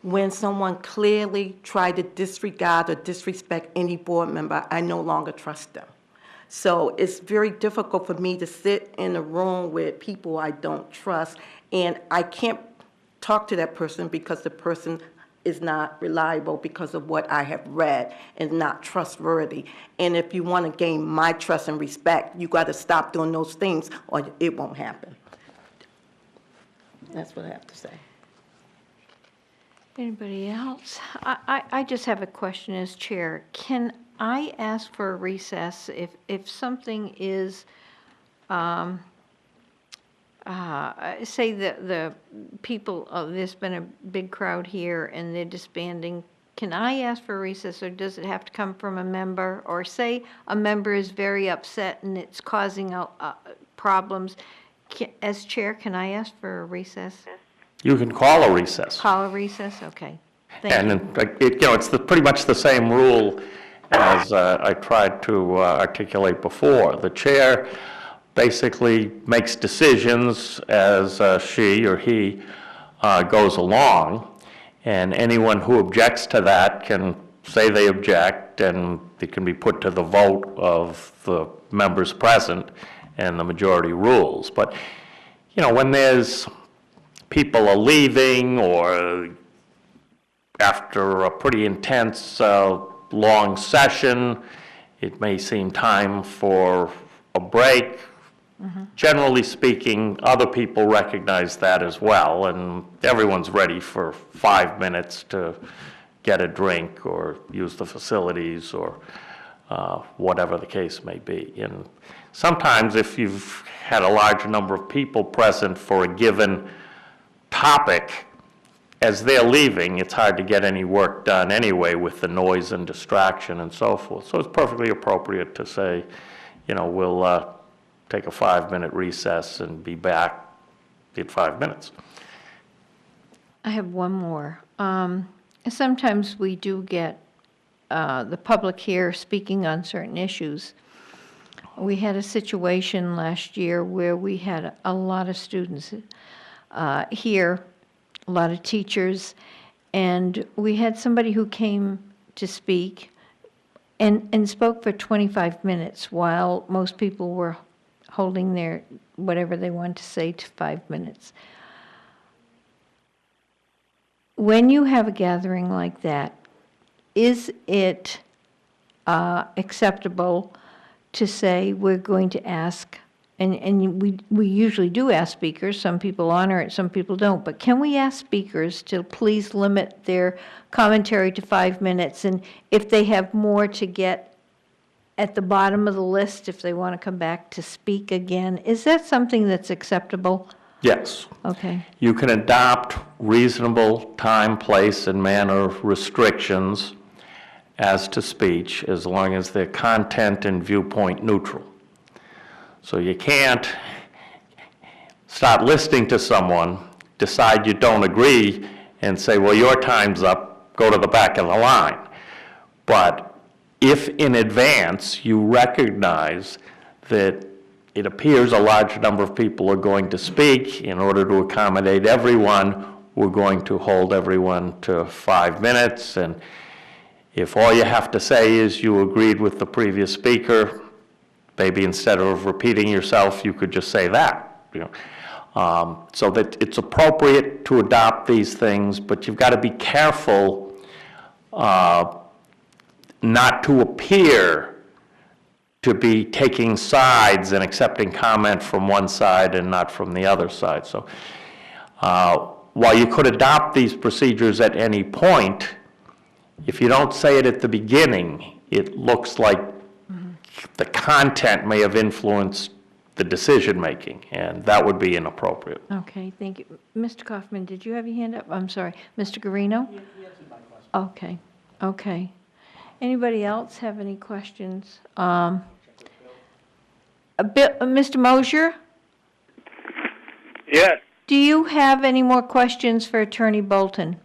When someone clearly tried to disregard or disrespect any board member, I no longer trust them. So it's very difficult for me to sit in a room with people I don't trust, and I can't talk to that person because the person is not reliable because of what I have read and not trustworthy. And if you want to gain my trust and respect, you got to stop doing those things or it won't happen. That's what I have to say. Anybody else? I just have a question as chair. Can I ask for a recess if something is, say the people, there's been a big crowd here and they're disbanding, can I ask for a recess, or does it have to come from a member? Or say a member is very upset and it's causing problems. As chair, can I ask for a recess? You can call a recess. Call a recess? Okay. Thank you. It's pretty much the same rule as I tried to articulate before. The chair basically makes decisions as she or he goes along, and anyone who objects to that can say they object, and it can be put to the vote of the members present, and the majority rules. But, when there's people are leaving, or after a pretty intense, long session, it may seem time for a break. Mm-hmm. Generally speaking, other people recognize that as well, and everyone's ready for 5 minutes to get a drink or use the facilities or whatever the case may be. And sometimes if you've had a large number of people present for a given topic, as they're leaving, it's hard to get any work done anyway with the noise and distraction and so forth. So it's perfectly appropriate to say, we'll take a 5-minute recess and be back in 5 minutes. I have one more. Sometimes we do get the public here speaking on certain issues. We had a situation last year where we had a lot of students here, a lot of teachers, and we had somebody who came to speak and spoke for 25 minutes while most people were holding their whatever they wanted to say to 5 minutes. When you have a gathering like that, is it acceptable to say we're going to ask, and we usually do ask speakers, some people honor it, some people don't, but can we ask speakers to please limit their commentary to 5 minutes, and if they have more to get at the bottom of the list, if they want to come back to speak again, is that something that's acceptable? Yes. Okay. You can adopt reasonable time, place, and manner restrictions, as to speech as long as they're content and viewpoint neutral. So you can't start listening to someone, decide you don't agree, and say, well, your time's up, go to the back of the line. But if in advance you recognize that it appears a large number of people are going to speak, in order to accommodate everyone, we're going to hold everyone to 5 minutes, and if all you have to say is you agreed with the previous speaker, maybe instead of repeating yourself, you could just say that, you know. So that it's appropriate to adopt these things, but you've got to be careful not to appear to be taking sides and accepting comment from one side and not from the other side. So while you could adopt these procedures at any point, if you don't say it at the beginning, it looks like the content may have influenced the decision-making, and that would be inappropriate. Okay, thank you. Mr. Kaufman, did you have your hand up? I'm sorry. Mr. Guarino? He answered my question. Okay, okay. Anybody else have any questions? Mr. Mosier? Yes. Do you have any more questions for Attorney Bolton?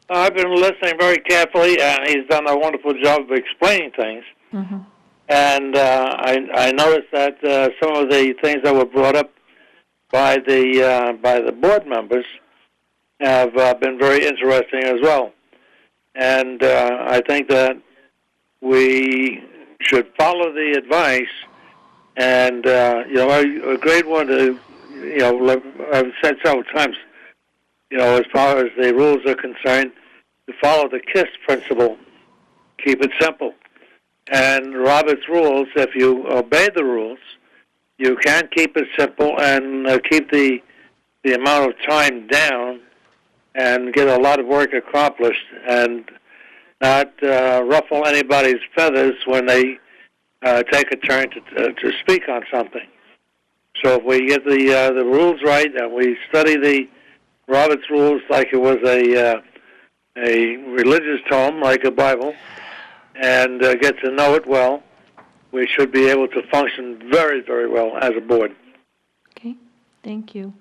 I've been listening very carefully, and he's done a wonderful job of explaining things. Mm-hmm. And I noticed that some of the things that were brought up by the board members have been very interesting as well. And I think that we should follow the advice. And a great one to, I've said several times, as far as the rules are concerned, to follow the KISS principle, keep it simple. And Robert's rules, if you obey the rules, you can keep it simple and keep the amount of time down and get a lot of work accomplished and not ruffle anybody's feathers when they take a turn to speak on something. So if we get the rules right and we study the Robert's rules like it was a religious tome, like a Bible, and get to know it well, we should be able to function very, very well as a board. Okay, thank you.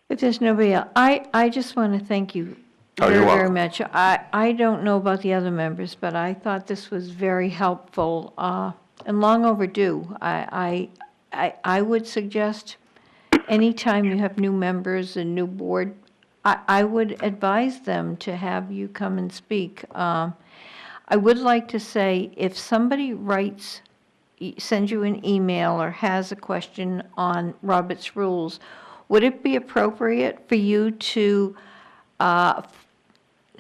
If there's nobody else, I just want to thank you very much. I don't know about the other members, but I thought this was very helpful and long overdue. I would suggest anytime you have new members and new board, I would advise them to have you come and speak. I would like to say, if somebody sends you an email or has a question on Robert's Rules, would it be appropriate for you to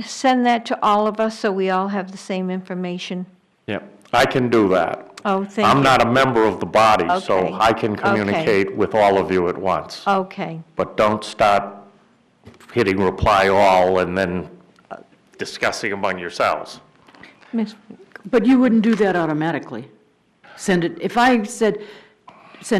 send that to all of us so we all have the same information? Yeah, I can do that. Oh, thank you. I'm not a member of the body, so Okay. I can communicate with all of you at once. Okay. But don't start hitting reply all and then discussing among yourselves. But you wouldn't do that automatically. Send it, if I sent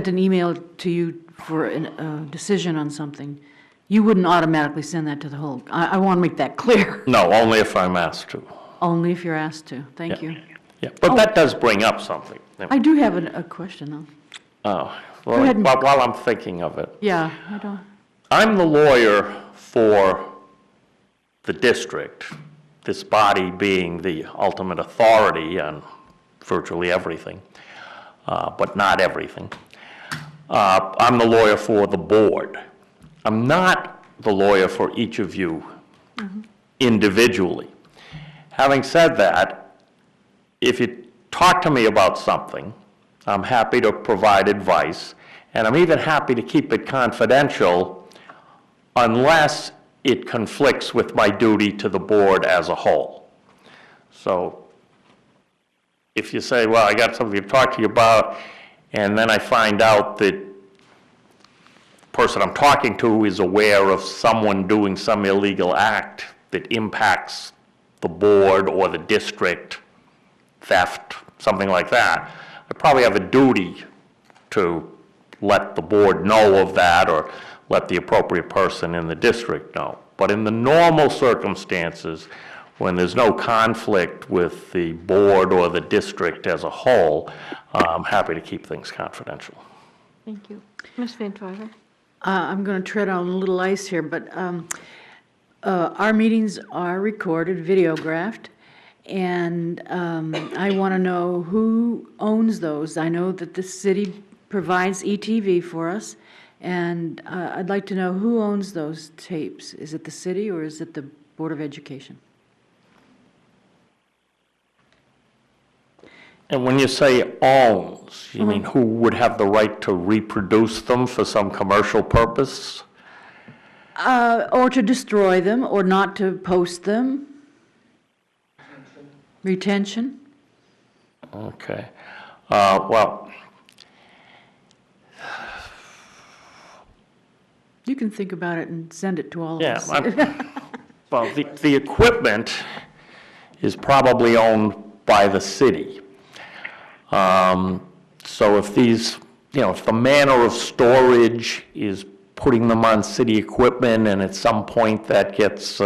an email to you for a decision on something, you wouldn't automatically send that to the whole, I want to make that clear. No, only if I'm asked to. Only if you're asked to. Thank you. Yeah, but that does bring up something. I do have a question, though. Oh, Go ahead. well, while I'm thinking of it. Yeah, I don't. I'm the lawyer for the district, this body being the ultimate authority on virtually everything, but not everything. I'm the lawyer for the board. I'm not the lawyer for each of you individually. Having said that, if you talk to me about something, I'm happy to provide advice, and I'm even happy to keep it confidential unless it conflicts with my duty to the board as a whole. So if you say, well, I got something to talk to you about, and then I find out that the person I'm talking to is aware of someone doing some illegal act that impacts the board or the district, theft, something like that, I probably have a duty to let the board know of that or let the appropriate person in the district know. But in the normal circumstances, when there's no conflict with the board or the district as a whole, I'm happy to keep things confidential. Thank you. Ms. Van Twyver? I'm going to tread on a little ice here, but our meetings are recorded, videographed, and I want to know who owns those. I know that the city provides ETV for us, and I'd like to know who owns those tapes. Is it the city or is it the Board of Education? And when you say owns, you mean who would have the right to reproduce them for some commercial purpose? Or to destroy them, or not to post them? Retention? Okay. Well, You can think about it and send it to all of yeah, us. well, the equipment is probably owned by the city. So if these, if the manner of storage is putting them on city equipment and at some point that gets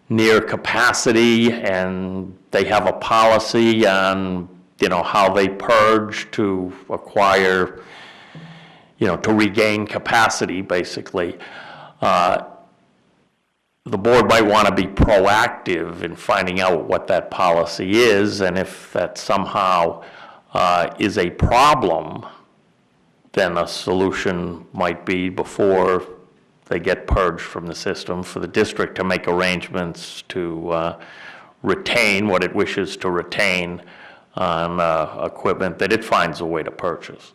near capacity and they have a policy on, how they purge to acquire, to regain capacity, basically, the board might want to be proactive in finding out what that policy is, and if that somehow is a problem, then a solution might be, before they get purged from the system, for the district to make arrangements to retain what it wishes to retain on equipment that it finds a way to purchase.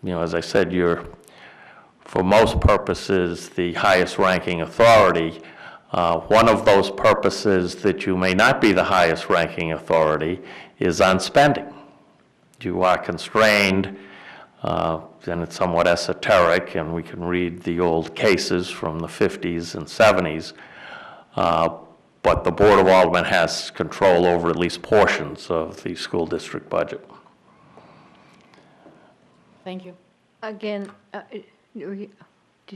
As I said, you're, for most purposes, the highest ranking authority. One of those purposes that you may not be the highest ranking authority is on spending. You are constrained, and it's somewhat esoteric, and we can read the old cases from the 50s and 70s, but the Board of Aldermen has control over at least portions of the school district budget. Thank you. Again, did you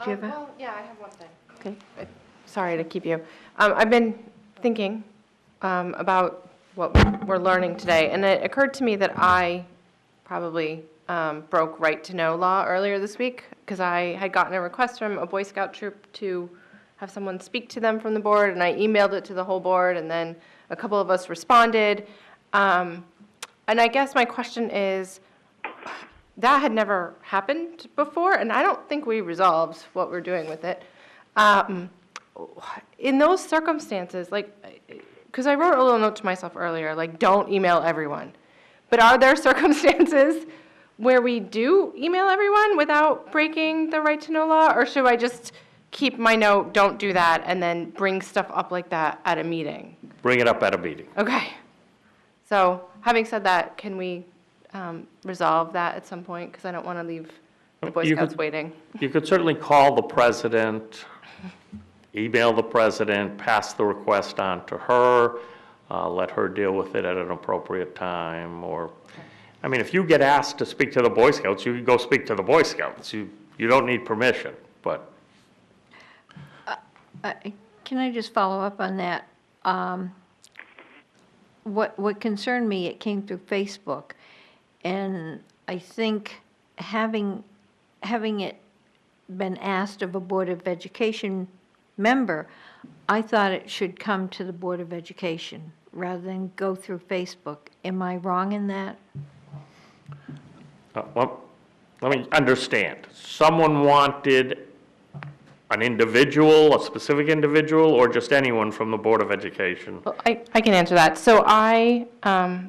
have a? Well, yeah, I have one thing. Okay. Sorry to keep you. I've been thinking about what we're learning today, and it occurred to me that I probably broke right-to-know law earlier this week, because I had gotten a request from a Boy Scout troop to have someone speak to them from the board, and I emailed it to the whole board, and then a couple of us responded. And I guess my question is, that had never happened before, and I don't think we resolved what we're doing with it. In those circumstances, because I wrote a little note to myself earlier, don't email everyone. But are there circumstances where we do email everyone without breaking the right-to-know law, or should I just keep my note, don't do that, and then bring stuff up like that at a meeting? Bring it up at a meeting. Okay. So, having said that, can we resolve that at some point? Because I don't want to leave the Boy Scouts waiting. You could certainly call the president, email the president, pass the request on to her, let her deal with it at an appropriate time, or, if you get asked to speak to the Boy Scouts, you can go speak to the Boy Scouts. You don't need permission, but. Can I just follow up on that? What concerned me, it came through Facebook, and I think having it been asked of a Board of Education member, I thought it should come to the Board of Education rather than go through Facebook. Am I wrong in that? Well, let me understand. Someone wanted an individual, a specific individual, or just anyone from the Board of Education? Well, I can answer that. So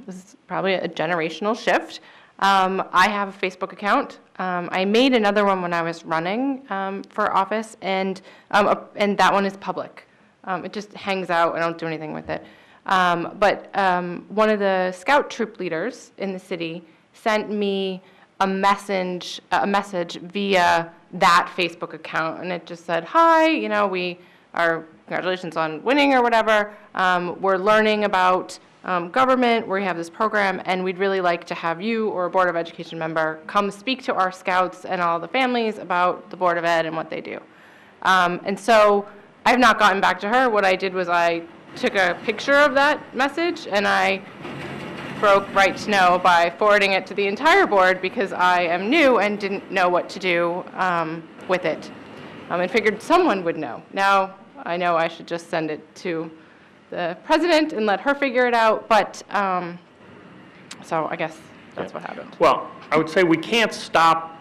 this is probably a generational shift. I have a Facebook account. I made another one when I was running for office, and that one is public. It just hangs out. I don't do anything with it. But one of the scout troop leaders in the city sent me a message via that Facebook account, and it just said, "Hi, congratulations on winning," or whatever. We're learning about government, we have this program, and we'd really like to have you or a Board of Education member come speak to our scouts and all the families about the Board of Ed and what they do. And so I've not gotten back to her. What I did was I took a picture of that message, and I broke right to know by forwarding it to the entire board because I am new and didn't know what to do with it, and figured someone would know. Now I know I should just send it to the president and let her figure it out, but so I guess that's what happened. Well, I would say we can't stop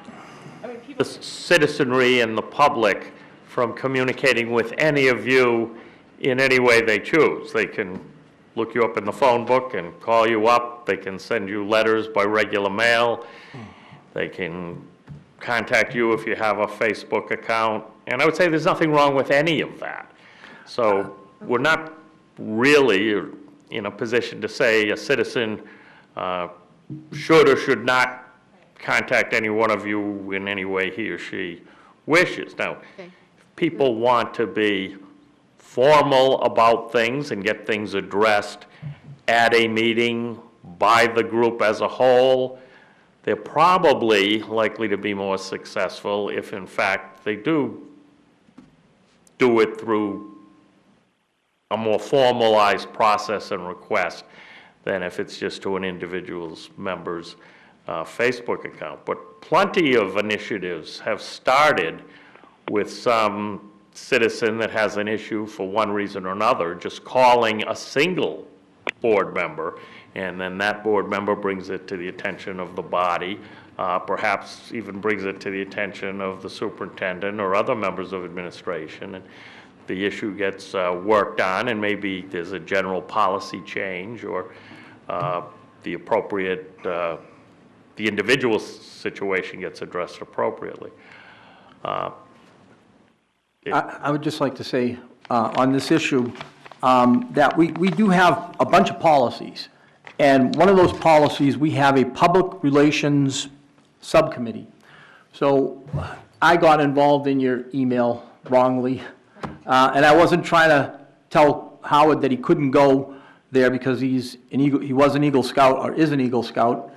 the citizenry and the public from communicating with any of you in any way they choose. They can look you up in the phone book and call you up. They can send you letters by regular mail. They can contact you if you have a Facebook account. And I would say there's nothing wrong with any of that. So we're not really in a position to say a citizen should or should not contact any one of you in any way he or she wishes. Now, if people want to be formal about things and get things addressed at a meeting by the group as a whole, they're probably likely to be more successful if, in fact, they do it through a more formalized process and request than if it's just to an individual's member's Facebook account. But plenty of initiatives have started with some citizen that has an issue for one reason or another, just calling a single board member, and then that board member brings it to the attention of the body, perhaps even brings it to the attention of the superintendent or other members of administration, and the issue gets worked on, and maybe there's a general policy change, or the appropriate, the individual situation gets addressed appropriately. I would just like to say, on this issue, that we do have a bunch of policies. And one of those policies, we have a public relations subcommittee. So I got involved in your email wrongly, and I wasn't trying to tell Howard that he couldn't go there because he was an Eagle Scout or is an Eagle Scout.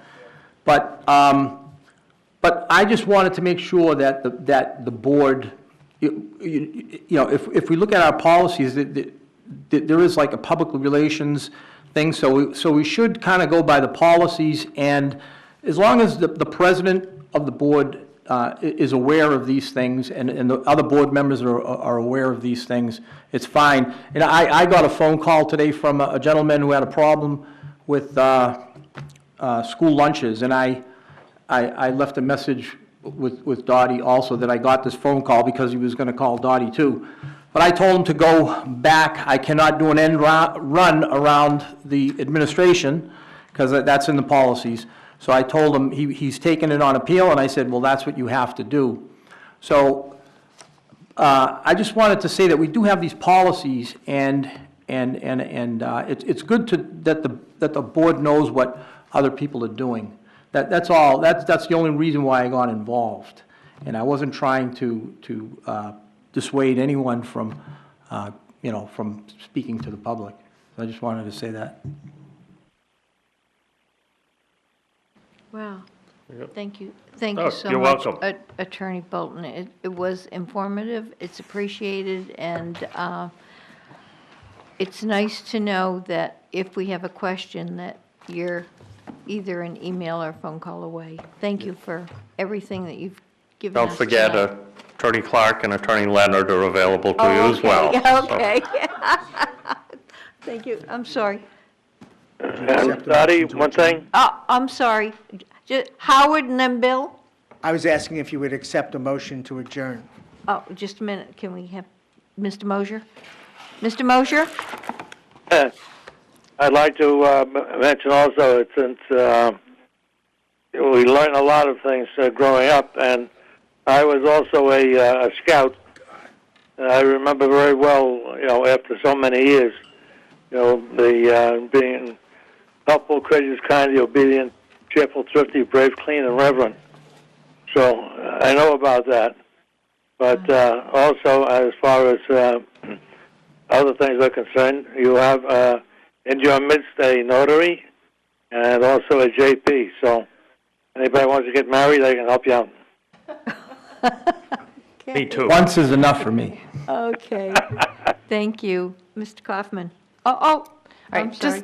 But I just wanted to make sure that the board, you know, if we look at our policies, there is like a public relations thing, so we should kind of go by the policies, and as long as the president of the board is aware of these things, and the other board members are aware of these things, it's fine. And I got a phone call today from a gentleman who had a problem with school lunches, and I left a message with Dottie also that I got this phone call because he was going to call Dottie too. But I told him to go back. I cannot do an end run around the administration because that's in the policies. So I told him he's taken it on appeal, and I said, well, that's what you have to do. So I just wanted to say that we do have these policies, and it's good that the board knows what other people are doing. That's all. That's the only reason why I got involved, and I wasn't trying to dissuade anyone from, from speaking to the public. I just wanted to say that. Wow. Yep. Thank you. Thank Oh, you so you're much, welcome. Attorney Bolton. It was informative, it's appreciated, and it's nice to know that if we have a question, that you're either an email or phone call away. Thank you for everything that you've given us Don't forget, tonight. Attorney Clark and Attorney Leonard are available to you as well. So- Okay. Thank you. I'm sorry. And Dottie, one thing, I'm sorry. Howard and then Bill? I was asking if you would accept a motion to adjourn. Oh, just a minute. Can we have Mr. Mosier? Mr. Mosier? I'd like to mention also, since we learn a lot of things growing up, and I was also a scout. I remember very well, after so many years, the being helpful, courteous, kind, obedient, cheerful, thrifty, brave, clean, and reverent. So I know about that. But also, as far as other things are concerned, you have in your midst a notary and also a JP. So anybody wants to get married, they can help you out. Me too. Once is enough for me. Okay. Thank you. Mr. Kaufman? All I'm right, sorry.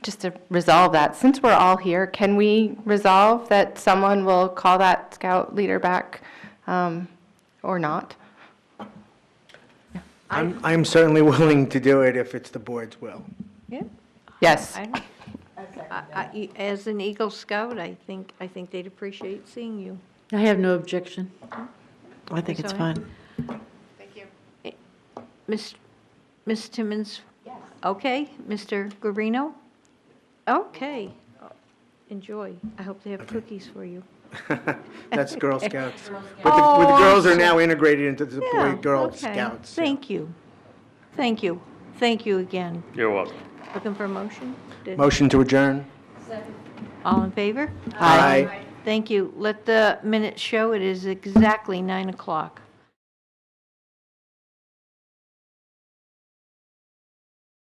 just to resolve that, since we're all here, can we resolve that someone will call that scout leader back, or not? I'm certainly willing to do it if it's the board's will. Yeah. Yes. As an Eagle Scout, I think they'd appreciate seeing you. I have no objection. I think it's Sorry. fine. Ms. Timmons? Yes. Okay. Mr. Guarino? Okay. Enjoy. I hope they have cookies for you. That's Girl Scouts. But the girls are now integrated into the Yeah, Boy-Girl okay. Scouts. so. Thank you. Thank you. Thank you again. You're welcome. Looking for a motion? Motion to adjourn? All in favor? Aye. Thank you. Let the minutes show it is exactly 9 o'clock.